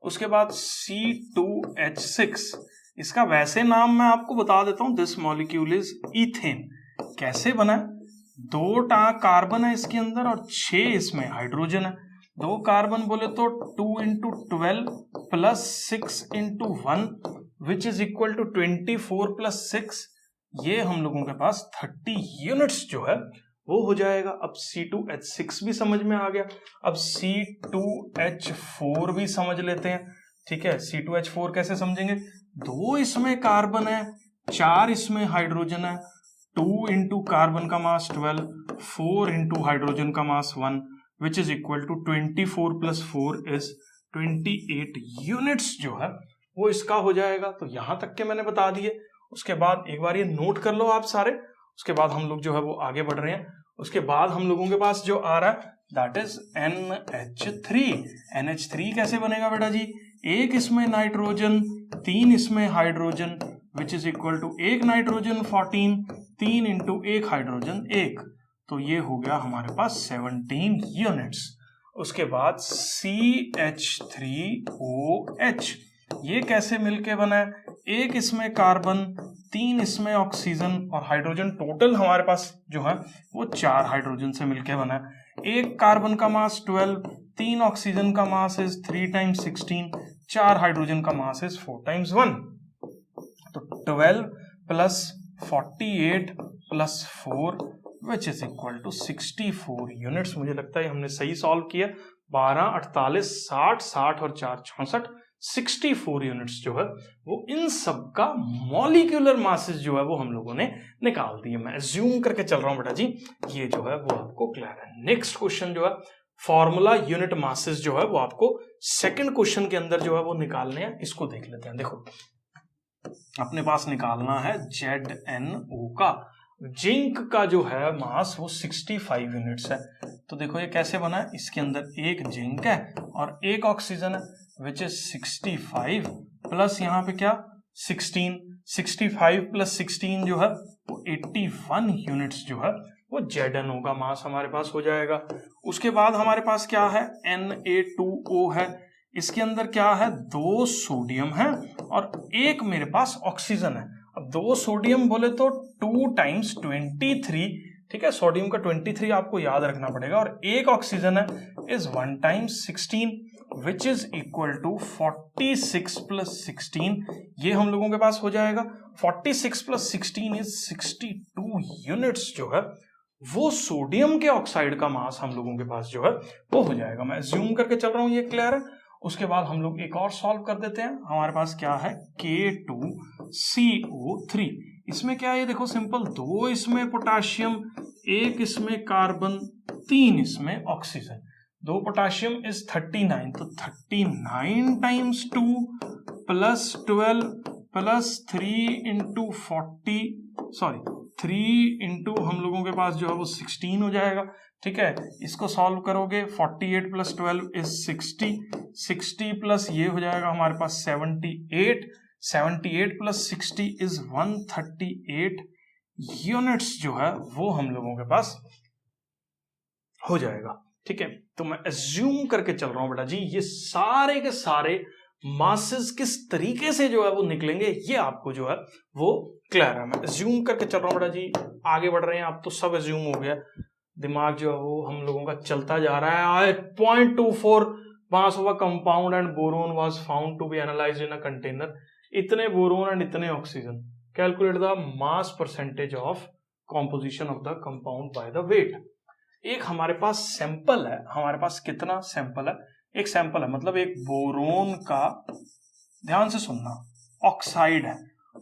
A: उसके बाद C2H6, इसका वैसे नाम मैं आपको बता देता हूं, दिस मॉलिक्यूल इज इथेन। कैसे बना है, 2 कार्बन है इसके अंदर और 6 इसमें हाइड्रोजन है। 2 कार्बन बोले तो 2 into 12 plus 6 into 1 which is equal to 24 plus 6, ये हम लोगों के पास 30 यूनिट्स जो है वो हो जाएगा। अब C2H6 भी समझ में आ गया, अब C2H4 भी समझ लेते हैं। ठीक है, C2H4 कैसे समझेंगे, 2 इसमें कार्बन है, 4 इसमें हाइड्रोजन है, 2 इंटू कार्बन का मास 12, 4 इंटू हाइड्रोजन का mass 1 which is equal to 24 plus 4 is 28 units जो है वो इसका हो जाएगा। तो यहां तक के मैंने बता दिए। उसके बाद एक बार ये नोट कर लो आप सारे, उसके बाद हम लोग जो है वो आगे बढ़ रहे हैं। उसके बाद हम लोगों के पास जो आ रहा है दैट इज NH3। NH3 कैसे बनेगा बेटा जी, एक इसमें नाइट्रोजन, 3 इसमें hydrogen which is equal to एक नाइट्रोजन 14, 3 इंटू एक हाइड्रोजन 1, तो ये हो गया हमारे पास 17 यूनिट्स। उसके बाद CH3OH, ये कैसे मिलके बना है, एक इसमें कार्बन, 3 इसमें ऑक्सीजन और हाइड्रोजन, टोटल हमारे पास जो है वो 4 हाइड्रोजन से मिलके बना है। एक कार्बन का मास 12, 3 ऑक्सीजन का मास इज 3 टाइम्स 16, 4 हाइड्रोजन का मास इज 4 टाइम्स 1, तो 12 plus 48 plus 4 which is equal to 64 units. मुझे लगता है हमने सही सॉल्व किया। 12, 48, 60, 60 और 4 66, 64 यूनिट्स जो है वो इन सब का मॉलिक्यूलर मासेस जो है वो हम लोगों ने निकाल दिए। मैं एज्यूम करके चल रहा हूं बेटा जी, ये जो है वो आपको क्लियर है। नेक्स्ट क्वेश्चन जो है फॉर्मूला यूनिट मासेस जो है वो आपको सेकंड क्वेश्चन के अंदर जो है वो निकालने हैं। इसको देख लेते हैं। देखो अपने पास निकालना है ZnO का। जिंक का जो है मास वो 65 यूनिट्स है। तो देखो ये कैसे बना है, इसके अंदर एक जिंक है और एक ऑक्सीजन है विच इज 65 प्लस यहाँ पे क्या 16, 65 प्लस 16 जो है वो 81 यूनिट्स जो है वो ZnO का मास हमारे पास हो जाएगा। उसके बाद हमारे पास क्या है, Na2O है। इसके अंदर क्या है, 2 सोडियम है और एक मेरे पास ऑक्सीजन है। अब 2 सोडियम बोले तो 2 टाइम्स 23, ठीक है, सोडियम का 23 आपको याद रखना पड़ेगा, और एक ऑक्सीजन है is 1 times 16 which is equal to 46 plus 16, ये हम लोगों के पास हो जाएगा। 46 प्लस 16 इज 62 यूनिट्स जो है वो सोडियम के ऑक्साइड का मास हम लोगों के पास जो है वो हो जाएगा। मैं ज्यूम करके चल रहा हूं, ये क्लियर है। उसके बाद हम लोग एक और सॉल्व कर देते हैं। हमारे पास क्या है, K2CO3, इसमें क्या है ये देखो सिंपल, 2 इसमें पोटाशियम, 1 इसमें कार्बन, 3 इसमें ऑक्सीजन। 2 पोटाशियम इज 39, तो 39 times 2 plus 12 plus 3 into 3 into हम लोगों के पास जो है वो 16 हो जाएगा। ठीक है, इसको सॉल्व करोगे 48 प्लस 12 इज 60 प्लस ये हो जाएगा हमारे पास 78 प्लस 60 इज 138 यूनिट्स जो है वो हम लोगों के पास हो जाएगा। ठीक है, तो मैं एज्यूम करके चल रहा हूं बेटा जी, ये सारे के सारे मासेस किस तरीके से जो है वो निकलेंगे ये आपको जो है वो क्लियर है। मैं एज्यूम करके चल रहा हूं बेटा जी, आगे बढ़ रहे हैं आप तो सब एज्यूम हो गया, दिमाग जो है वो हम लोगों का चलता जा रहा है। 0.24 mass of a compound and boron was found to be analysed in a container, इतने बोरोन एंड इतने oxygen, calculate the mass percentage of composition of the compound by the weight. एक हमारे पास सैंपल है, हमारे पास कितना सैंपल है, एक सैंपल है मतलब एक बोरोन का, ध्यान से सुनना, ऑक्साइड है,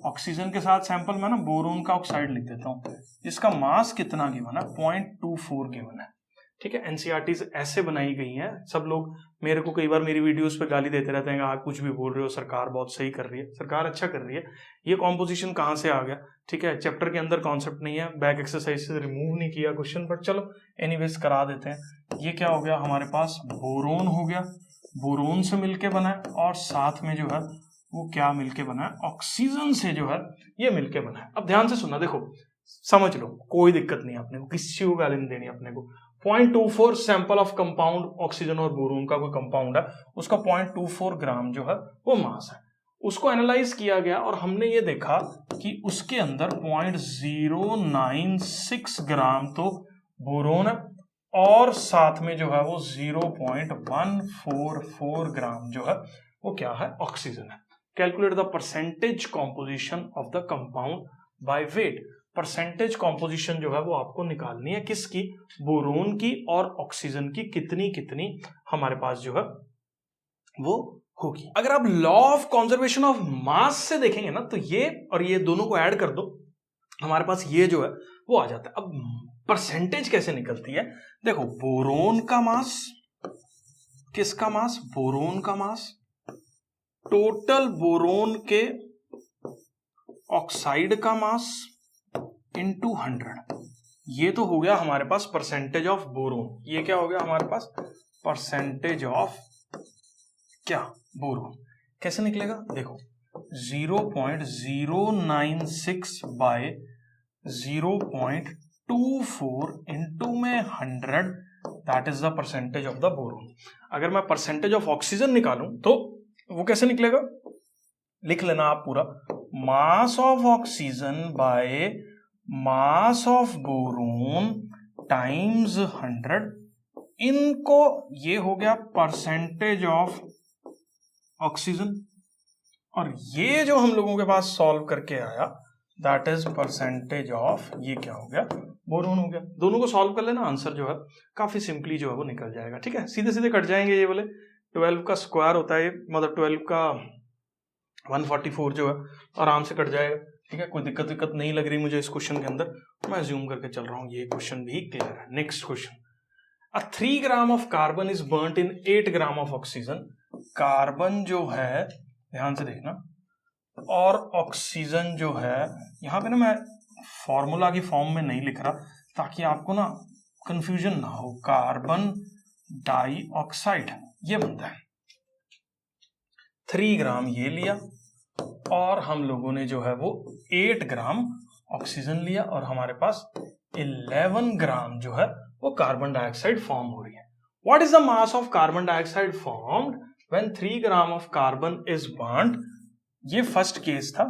A: ऑक्सीजन के साथ सैंपल में ना बोरोन का ऑक्साइड लिख देता हूं, इसका मास कितना गिवन है, 0.24 गिवन है। ठीक है, एनसीईआरटीज ऐसे बनाई गई हैं। सब लोग मेरे को कई बार मेरी वीडियोस पे गाली देते रहते हैं, आप कुछ भी बोल रहे हो, सरकार बहुत सही कर रही है, सरकार अच्छा कर रही है, ये कॉम्पोजिशन कहाँ से आ गया। ठीक है, चैप्टर के अंदर कॉन्सेप्ट नहीं है, बैक एक्सरसाइज से रिमूव नहीं किया क्वेश्चन, बट चलो एनीवेज करा देते हैं। ये क्या हो गया हमारे पास, बोरोन हो गया, बोरोन से मिलके बना है, और साथ में जो है वो क्या मिलके बना है, ऑक्सीजन से जो है ये मिलके बना है। अब ध्यान से सुनना, देखो समझ लो, कोई दिक्कत नहीं है, अपने को किसी को गाली नहीं देनी अपने को। 0.24 सैंपल ऑफ कंपाउंड, ऑक्सीजन और बोरोन का कोई कंपाउंड है, उसका 0.24 ग्राम जो है वो मास है। उसको एनालाइज किया गया और हमने ये देखा कि उसके अंदर 0.096 ग्राम तो बोरोन है, और साथ में जो है वो 0.144 ग्राम जो है वो क्या है, ऑक्सीजन है। Calculate the percentage composition of the compound by weight. Percentage composition जो है वो आपको निकालनी है, किसकी, बोरोन की और ऑक्सीजन की, कितनी कितनी हमारे पास जो है वो होगी। अगर आप law of conservation of mass से देखेंगे ना, तो ये और ये दोनों को ऐड कर दो, हमारे पास ये जो है वो आ जाता है। अब परसेंटेज कैसे निकलती है, देखो बोरोन का मास, किसका मास, बोरोन का मास, टोटल बोरोन के ऑक्साइड का मास इंटू 100, ये तो हो गया हमारे पास परसेंटेज ऑफ बोरोन। ये क्या हो गया हमारे पास, परसेंटेज ऑफ क्या, बोरोन। कैसे निकलेगा, देखो 0.096 बाय 0.24 इंटू में 100, that is the percentage of the boron. अगर मैं परसेंटेज ऑफ ऑक्सीजन निकालूं तो वो कैसे निकलेगा, लिख लेना आप पूरा, मास of oxygen by mass of boron times 100, इनको ये हो गया परसेंटेज ऑफ ऑक्सीजन, और ये जो हम लोगों के पास सॉल्व करके आया दैट इज परसेंटेज ऑफ, ये क्या हो गया, बोरोन हो गया। दोनों को सॉल्व कर लेना, आंसर जो है काफी सिंपली जो है वो निकल जाएगा। ठीक है, सीधे सीधे कट जाएंगे ये वाले, 12 का स्क्वायर होता है, मतलब 12 का 144 जो है आराम से कट जाएगा। ठीक है, कोई दिक्कत नहीं लग रही मुझे इस क्वेश्चन के अंदर, मैं ज्यूम करके चल रहा हूं, ये क्वेश्चन भी क्लियर है। Next question, a 3 gram of carbon is burnt in 8 gram of oxygen. Carbon जो है, ध्यान से देखना, और ऑक्सीजन जो है, यहां पे ना मैं फॉर्मूला की फॉर्म में नहीं लिख रहा ताकि आपको ना कंफ्यूजन ना हो। कार्बन डाइऑक्साइड ये बनता है, 3 ग्राम ये लिया, और हम लोगों ने जो है वो 8 ग्राम ऑक्सीजन लिया, और हमारे पास 11 ग्राम जो है वो कार्बन डाइऑक्साइड फॉर्म हो रही है। What is the mass of carbon dioxide formed when 3 gram of carbon is burned. ये फर्स्ट केस था।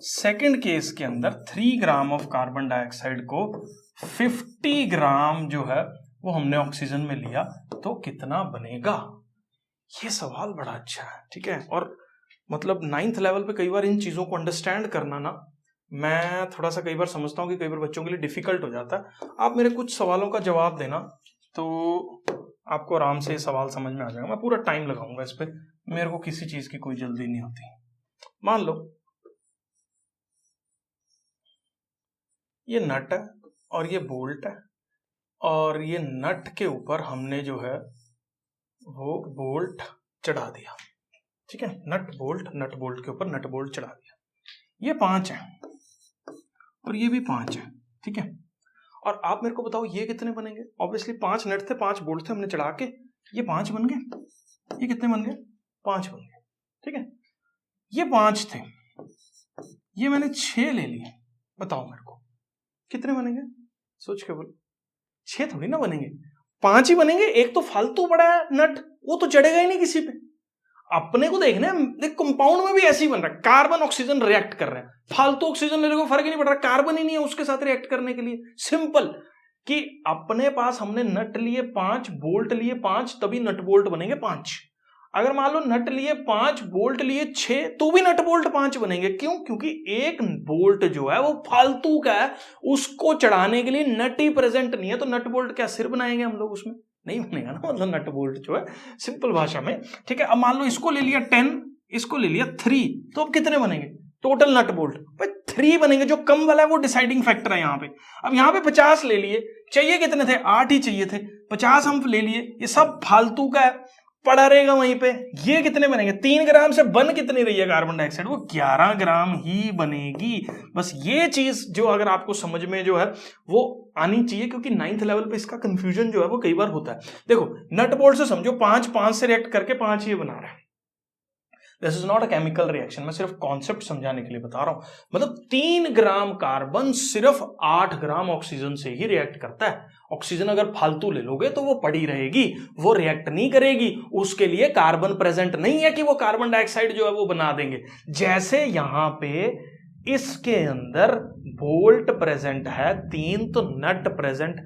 A: सेकंड केस के अंदर 3 ग्राम ऑफ कार्बन डाइऑक्साइड को 50 ग्राम जो है वो हमने ऑक्सीजन में लिया, तो कितना बनेगा, ये सवाल बड़ा अच्छा है, ठीक है। और मतलब 9th लेवल पे कई बार इन चीज़ों को अंडरस्टैंड करना ना, मैं थोड़ा सा कई बार समझता हूँ कि कई बार बच्चों के लिए डिफिकल्ट हो जाता है। आप मेरे कुछ सवालों का जवाब देना तो आपको आराम से सवाल समझ में आ जाएगा। मैं पूरा टाइम लगाऊंगा इस पे, मेरे को किसी चीज़ की कोई जल्दी नहीं होती। मान लो ये नट है और ये बोल्ट है, और ये नट के ऊपर हमने जो है वो बोल्ट चढ़ा दिया, ठीक है। नट बोल्ट के ऊपर नट बोल्ट चढ़ा दिया। ये 5 है और ये भी 5 है, ठीक है। और आप मेरे को बताओ ये कितने बनेंगे। ऑब्वियसली 5 नट थे, 5 बोल्ट थे, हमने चढ़ा के ये 5 बन गए। ये कितने बन गए? 5 बन गए, ठीक है। ये 5 थे, ये मैंने 6 ले लिए। बताओ मेरे को कितने बनेंगे? सोच के बोलो। 6 थोड़ी ना बनेंगे, 5 ही बनेंगे। एक तो फालतू बड़ा है नट, वो तो चढ़ेगा ही नहीं किसी पे। अपने को देखना है, देख कंपाउंड में भी ऐसे ही बन रहा है, कार्बन ऑक्सीजन रिएक्ट कर रहे हैं। फालतू ऑक्सीजन लेने को फर्क ही नहीं पड़ रहा, कार्बन ही नहीं है उसके साथ रिएक्ट करने के लिए। सिंपल कि अपने पास हमने नट लिए 5, बोल्ट लिए 5, तभी नट बोल्ट बनेंगे 5। अगर मान लो नट लिए 5, बोल्ट लिए 6, तो भी नट बोल्ट 5 बनेंगे। क्यों? क्योंकि एक बोल्ट जो है वो फालतू का है, उसको चढ़ाने के लिए नट ही प्रेजेंट नहीं है। तो नट बोल्ट क्या सिर बनाएंगे हम लोग? उसमें नहीं बनेगा ना, मतलब नट बोल्ट जो है सिंपल भाषा में, ठीक है। अब मान लो इसको ले लिया 10, इसको ले लिया 3, तो अब कितने बनेंगे टोटल नट बोल्ट? भाई 3 बनेंगे। जो कम वाला है वो डिसाइडिंग फैक्टर है यहाँ पे। अब यहाँ पे 50 ले लिए, चाहिए कितने थे? 8 ही चाहिए थे, 50 हम ले लिए। ये सब फालतू का है, पड़ा रहेगा वहीं पे। ये कितने बनेंगे? 3 ग्राम से बन कितनी रही है कार्बन डाइऑक्साइड? वो 11 ग्राम ही बनेगी। बस ये चीज जो अगर आपको समझ में जो है वो आनी चाहिए, क्योंकि 9th लेवल पे इसका कंफ्यूजन जो है वो कई बार होता है। देखो नट बोल्ट से समझो 5 से रिएक्ट करके 5 ये बना रहा है। This is not a chemical reaction, मैं सिर्फ कॉन्सेप्ट समझाने के लिए बता रहा हूं। मतलब 3 ग्राम कार्बन सिर्फ 8 ग्राम ऑक्सीजन से ही रिएक्ट करता है। ऑक्सीजन अगर फालतू ले लोगे तो वो पड़ी रहेगी, वो रिएक्ट नहीं करेगी। उसके लिए कार्बन प्रेजेंट नहीं है कि वो कार्बन डाइऑक्साइड जो है वो बना देंगे। जैसे यहां पे इसके अंदर बोल्ट प्रेजेंट है 3, तो नट प्रेजेंट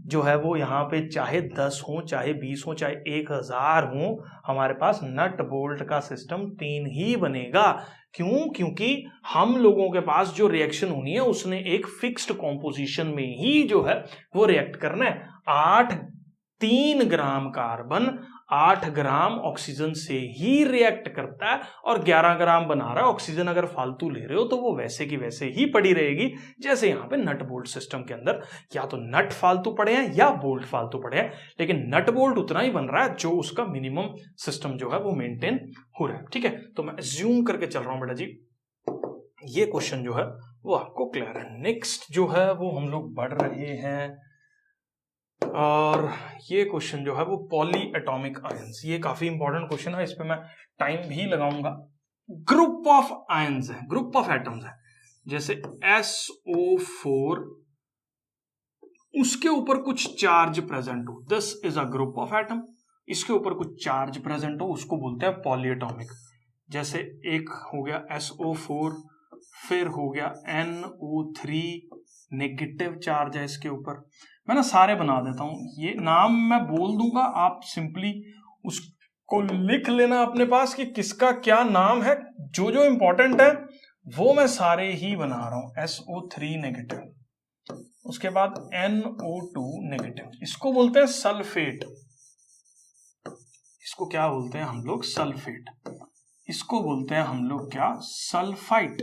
A: जो है वो यहाँ पे चाहे 10 हो, चाहे 20 हो, चाहे 1000 हो, हमारे पास नट बोल्ट का सिस्टम 3 ही बनेगा। क्यों? क्योंकि हम लोगों के पास जो रिएक्शन होनी है उसने एक फिक्स्ड कॉम्पोजिशन में ही जो है वो रिएक्ट करना है। 3 ग्राम कार्बन 8 ग्राम ऑक्सीजन से ही रिएक्ट करता है, और 11 ग्राम बना रहा है। ऑक्सीजन अगर फालतू ले रहे हो तो वो वैसे की वैसे ही पड़ी रहेगी। जैसे यहाँ पे नट बोल्ट सिस्टम के अंदर या तो नट फालतू पड़े हैं या बोल्ट फालतू पड़े हैं, लेकिन नट बोल्ट उतना ही बन रहा है जो उसका मिनिमम सिस्टम जो है वो मेंटेन हो रहा है, ठीक है। तो मैं अज्यूम करके चल रहा हूं बेटा जी, ये क्वेश्चन जो है वो आपको क्लियर है। नेक्स्ट जो है वो हम लोग बढ़ रहे हैं, और ये क्वेश्चन जो है वो पॉली एटॉमिक आयंस। ये काफी इंपॉर्टेंट क्वेश्चन है, इस पे मैं टाइम भी लगाऊंगा। ग्रुप ऑफ आयंस है, ग्रुप ऑफ एटम्स है, जैसे SO4, उसके ऊपर कुछ चार्ज प्रेजेंट हो, this is a group of atom. इसके ऊपर कुछ चार्ज प्रेजेंट हो, उसको बोलते हैं पॉली एटॉमिक। जैसे एक हो गया SO4, फिर हो गया NO3, नेगेटिव चार्ज है इसके ऊपर। मैं ना सारे बना देता हूं, ये नाम मैं बोल दूंगा, आप सिंपली उसको लिख लेना अपने पास कि किसका क्या नाम है। जो जो इंपॉर्टेंट है वो मैं सारे ही बना रहा हूं। SO3 नेगेटिव, उसके बाद NO2 नेगेटिव, इसको बोलते हैं सल्फेट। इसको क्या बोलते हैं हम लोग? सल्फेट। इसको बोलते हैं हम लोग क्या? सल्फाइट।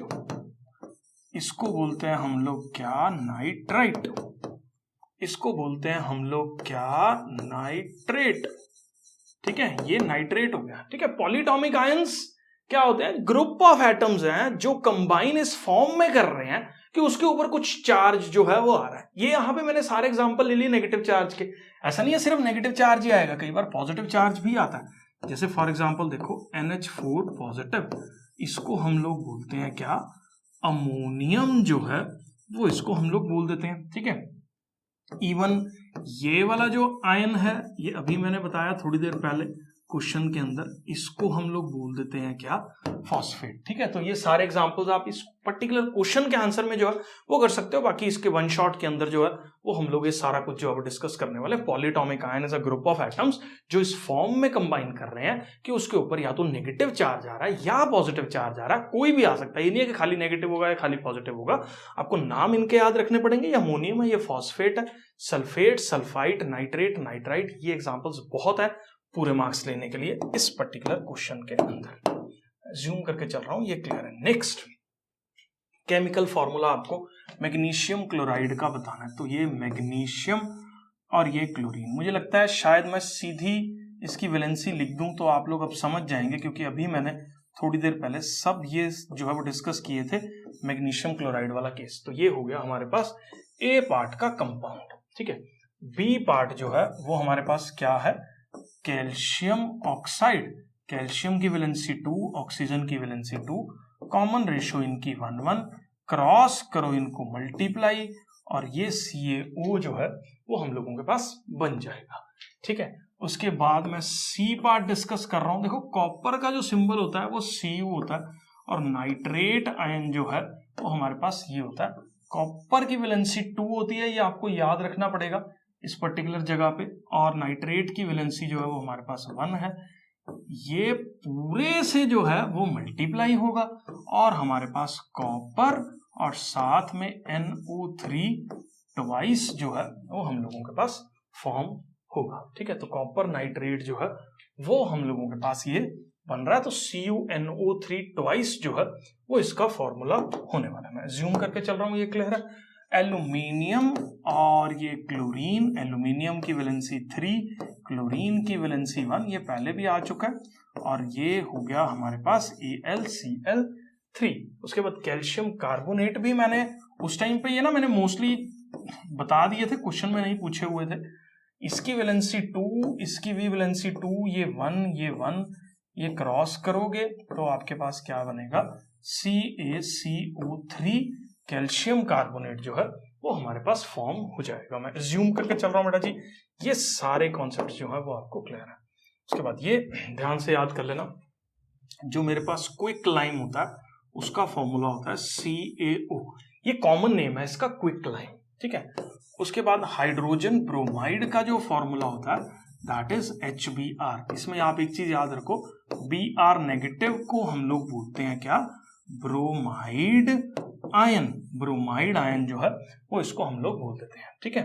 A: इसको बोलते हैं हम लोग क्या? नाइट्राइट। इसको बोलते हैं हम लोग क्या? नाइट्रेट, ठीक है। ये नाइट्रेट हो गया, ठीक है। पॉलीएटॉमिक आयंस क्या होते हैं? ग्रुप ऑफ एटम्स हैं जो कंबाइन इस फॉर्म में कर रहे हैं कि उसके ऊपर कुछ चार्ज जो है वो आ रहा है। ये यहां पे मैंने सारे एग्जांपल ले लिए नेगेटिव चार्ज के। ऐसा नहीं है सिर्फ नेगेटिव चार्ज ही आएगा, कई बार पॉजिटिव चार्ज भी आता है। जैसे फॉर एग्जांपल देखो NH4 पॉजिटिव, इसको हम लोग बोलते हैं क्या? अमोनियम जो है वो इसको हम लोग बोल देते हैं, ठीक है। इवन ये वाला जो आयन है, ये अभी मैंने बताया थोड़ी देर पहले, क्वेश्चन के अंदर इसको हम लोग बोल देते हैं क्या, फॉस्फेट। ठीक है, तो ये सारे एग्जांपल्स आप इस पर्टिकुलर क्वेश्चन के आंसर में जो है वो कर सकते हो। बाकी इसके वन शॉट के अंदर जो है वो हम लोग ये सारा कुछ जो है डिस्कस करने वाले। Polyatomic ion is a group of atoms जो इस फॉर्म में कंबाइन कर रहे हैं कि उसके ऊपर या तो नेगेटिव चार्ज आ रहा है या पॉजिटिव चार्ज आ रहा है, कोई भी आ सकता है। ये नहीं है कि खाली नेगेटिव होगा या खाली पॉजिटिव होगा। आपको नाम इनके याद रखने पड़ेंगे। ये अमोनियम है, ये फॉस्फेट है, सल्फेट, सल्फाइट, नाइट्रेट, नाइट्राइट। ये एग्जाम्पल्स बहुत है पूरे मार्क्स लेने के लिए इस पर्टिकुलर क्वेश्चन के अंदर। जूम करके चल रहा हूं, ये क्लियर है। नेक्स्ट केमिकल फॉर्मूला आपको मैग्नीशियम क्लोराइड का बताना है। तो ये मैग्नीशियम और ये क्लोरीन, मुझे लगता है शायद मैं सीधी इसकी वैलेंसी लिख दूं तो आप लोग अब समझ जाएंगे, क्योंकि अभी मैंने थोड़ी देर पहले सब ये जो है वो डिस्कस किए थे मैग्नीशियम क्लोराइड वाला केस। तो ये हो गया हमारे पास ए पार्ट का कंपाउंड। ठीक है, बी पार्ट जो है वो हमारे पास क्या है, कैल्शियम ऑक्साइड। कैल्शियम की वैलेंसी 2, ऑक्सीजन की वैलेंसी 2, कॉमन रेशियो इनकी 1:1, क्रॉस करो इनको मल्टीप्लाई, और ये CaO जो है वो हम लोगों के पास बन जाएगा। ठीक है, उसके बाद मैं सी पार्ट डिस्कस कर रहा हूं। देखो कॉपर का जो सिंबल होता है वो Cu होता है, और नाइट्रेट आयन जो है वो हमारे पास ये होता है। कॉपर की वैलेंसी 2 होती है, ये आपको याद रखना पड़ेगा इस पर्टिकुलर जगह पे, और नाइट्रेट की वैलेंसी जो है वो हमारे पास 1 है। ये पूरे से जो है वो मल्टीप्लाई होगा और हमारे पास कॉपर और साथ में NO3 ट्वाइस जो है वो हम लोगों के पास फॉर्म होगा। ठीक है, तो कॉपर नाइट्रेट जो है वो हम लोगों के पास ये बन रहा है। तो CuNO3 ट्वाइस जो है वो इसका फॉर्मूला होने वाला है। मैं ज्यूम करके चल रहा हूं, ये क्लियर है। एल्यूमिनियम और ये क्लोरीन, एल्यूमिनियम की वैलेंसी 3, क्लोरीन की वैलेंसी 1, ये पहले भी आ चुका है, और ये हो गया हमारे पास AlCl3। उसके बाद कैल्शियम कार्बोनेट भी मैंने उस टाइम पे ये ना मैंने मोस्टली बता दिए थे, क्वेश्चन में नहीं पूछे हुए थे। इसकी वैलेंसी 2, इसकी भी वैलेंसी 2, ये 1, ये 1, ये क्रॉस करोगे तो आपके पास क्या बनेगा, CaCO3 कैल्शियम कार्बोनेट जो है वो हमारे पास फॉर्म हो जाएगा। मैं ज्यूम करके चल रहा हूं बेटा जी, ये सारे कॉन्सेप्ट जो है वो आपको क्लियर है। उसके बाद ये ध्यान से याद कर लेना, जो मेरे पास क्विक लाइम होता है उसका फॉर्मूला होता है CaO। ये कॉमन नेम है इसका, क्विक लाइम। ठीक है, उसके बाद हाइड्रोजन ब्रोमाइड का जो फॉर्मूला होता है दैट इज HBr। इसमें आप एक चीज याद रखो, Br नेगेटिव को हम लोग बोलते हैं क्या, ब्रोमाइड आयन। ब्रोमाइड आयन जो है वो इसको हम लोग बोल देते हैं। ठीक है,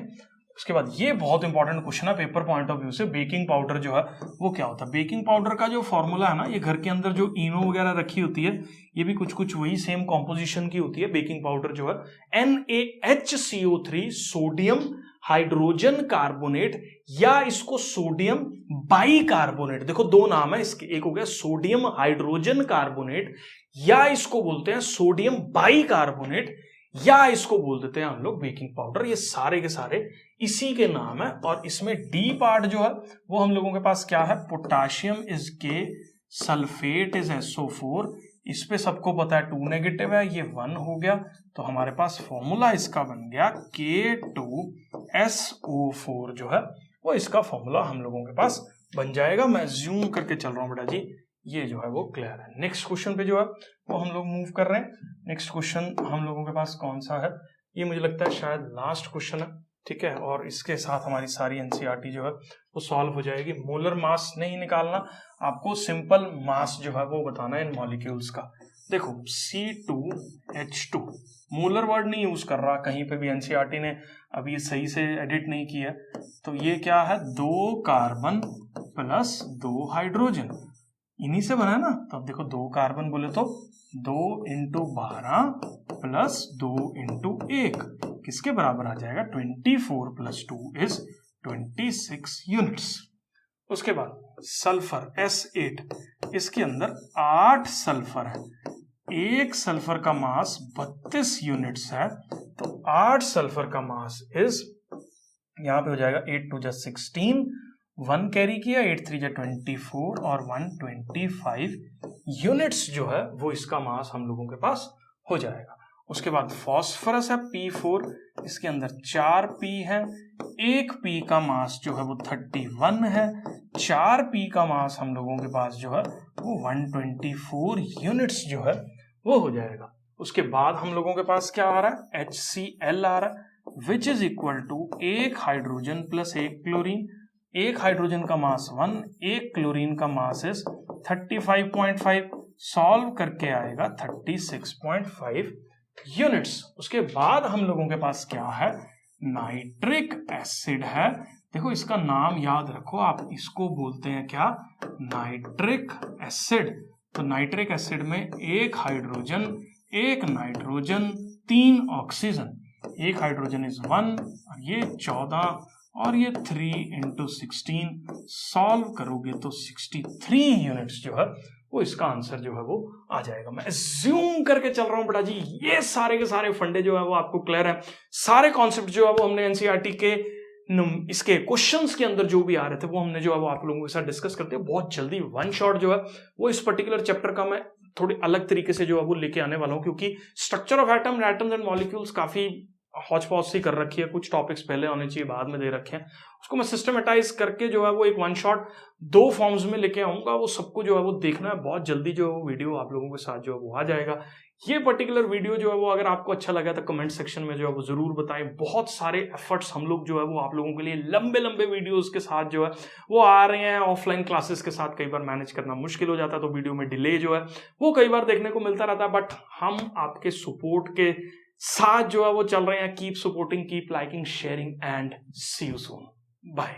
A: उसके बाद ये बहुत इंपॉर्टेंट क्वेश्चन है पेपर पॉइंट ऑफ व्यू से, बेकिंग पाउडर जो है वो क्या होता है। बेकिंग पाउडर का जो फॉर्मूला है ना, ये घर के अंदर जो इनो वगैरह रखी होती है ये भी कुछ कुछ वही सेम कॉम्पोजिशन की होती है। बेकिंग पाउडर जो है NaHCO3 सोडियम हाइड्रोजन कार्बोनेट, या इसको सोडियम बाइकार्बोनेट। देखो दो नाम है इसके, एक हो गया सोडियम हाइड्रोजन कार्बोनेट, या इसको बोलते हैं सोडियम बाइकार्बोनेट, या इसको बोल देते हैं हम लोग बेकिंग पाउडर। ये सारे के सारे इसी के नाम है। और इसमें डी पार्ट जो है वो हम लोगों के पास क्या है, potassium is K, sulphate is SO4। इस पे सबको पता है 2 नेगेटिव है, ये 1 हो गया, तो हमारे पास फॉर्मूला इसका बन गया K2SO4 जो है वो इसका फॉर्मूला हम लोगों के पास बन जाएगा। मैं ज्यूम करके चल रहा हूं बेटा जी, ये जो है वो क्लियर है। नेक्स्ट क्वेश्चन पे जो है वो हम लोग मूव कर रहे हैं। नेक्स्ट क्वेश्चन हम लोगों के पास कौन सा है, ये मुझे लगता है शायद लास्ट क्वेश्चन है। ठीक है, और इसके साथ हमारी सारी NCERT जो है वो सॉल्व हो जाएगी। मोलर मास नहीं निकालना, आपको सिंपल मास जो है वो बताना है इन मॉलिक्यूल्स का। देखो C2H2, मोलर वर्ड नहीं यूज कर रहा कहीं पे भी, NCERT ने अभी सही से एडिट नहीं किया। तो ये क्या है, 2 कार्बन प्लस 2 हाइड्रोजन, इन्हीं से बना है ना। तो अब देखो 2 कार्बन बोले तो 2 × 12 प्लस 2 × 1 किसके बराबर आ जाएगा, 24 + 2 = 26 यूनिट्स। उसके बाद सल्फर S8, इसके अंदर 8 सल्फर है, एक सल्फर का मास 32 यूनिट्स है, तो 8 सल्फर का मास इज यहां पे हो जाएगा 8 × 2 = 16, 1 कैरी किया, 8 × 3 = 24 और 125 यूनिट्स जो है वो इसका मास हम लोगों के पास हो जाएगा। उसके बाद फॉस्फोरस है P4, इसके अंदर 4 P है, एक पी का मास जो है वो 31 है, 4 पी का मास हम लोगों के पास जो है वो 124 यूनिट्स जो है वो हो जाएगा। उसके बाद हम लोगों के पास क्या आ रहा है, HCl आ रहा है, विच इज इक्वल टू एक हाइड्रोजन प्लस एक क्लोरीन। एक हाइड्रोजन का मास 1, एक क्लोरीन का मास इज 35.5, सॉल्व करके आएगा 36.5 यूनिट्स। उसके बाद हम लोगों के पास क्या है, नाइट्रिक एसिड है। देखो इसका नाम याद रखो, आप इसको बोलते हैं क्या, नाइट्रिक एसिड। तो नाइट्रिक एसिड में एक हाइड्रोजन, एक नाइट्रोजन, 3 ऑक्सीजन, एक हाइड्रोजन इज 1 और ये 14 और ये 3 × 16, सॉल्व करोगे तो 63 यूनिट्स जो है वो इसका आंसर जो है वो आ जाएगा। मैं अज्यूम करके चल रहा हूं बेटा जी, ये सारे के सारे फंडे जो है वो आपको क्लियर है। सारे कॉन्सेप्ट जो है वो हमने एनसीईआरटी के इसके क्वेश्चंस के अंदर जो भी आ रहे थे वो हमने जो है वो आप लोगों के साथ डिस्कस करते हैं बहुत जल्दी। वन शॉट जो है वो इस पर्टिकुलर चैप्टर का मैं थोड़ी अलग तरीके से जो है वो लेके आने वाला हूं, क्योंकि structure of atoms and molecules काफी हॉच पॉच सी कर रखी है, कुछ टॉपिक्स पहले होने चाहिए बाद में दे रखे हैं, उसको मैं सिस्टमेटाइज करके जो है वो एक वन शॉट 2 फॉर्म्स में लेके आऊंगा। वो सबको जो है वो देखना है, बहुत जल्दी जो है वो वीडियो आप लोगों के साथ जो है वो आ जाएगा। ये पर्टिकुलर वीडियो जो है वो अगर आपको अच्छा लगा तो कमेंट सेक्शन में जो है वो जरूर बताएं। बहुत सारे एफर्ट्स हम लोग जो है वो आप लोगों के लिए लंबे लंबे वीडियोस के साथ जो है वो आ रहे हैं। ऑफलाइन क्लासेस के साथ कई बार मैनेज करना मुश्किल हो जाता है, तो वीडियो में डिले जो है वो कई बार देखने को मिलता रहता है, बट हम आपके सपोर्ट के साथ जो है वो चल रहे हैं। Keep supporting, keep liking, sharing and see you soon, bye.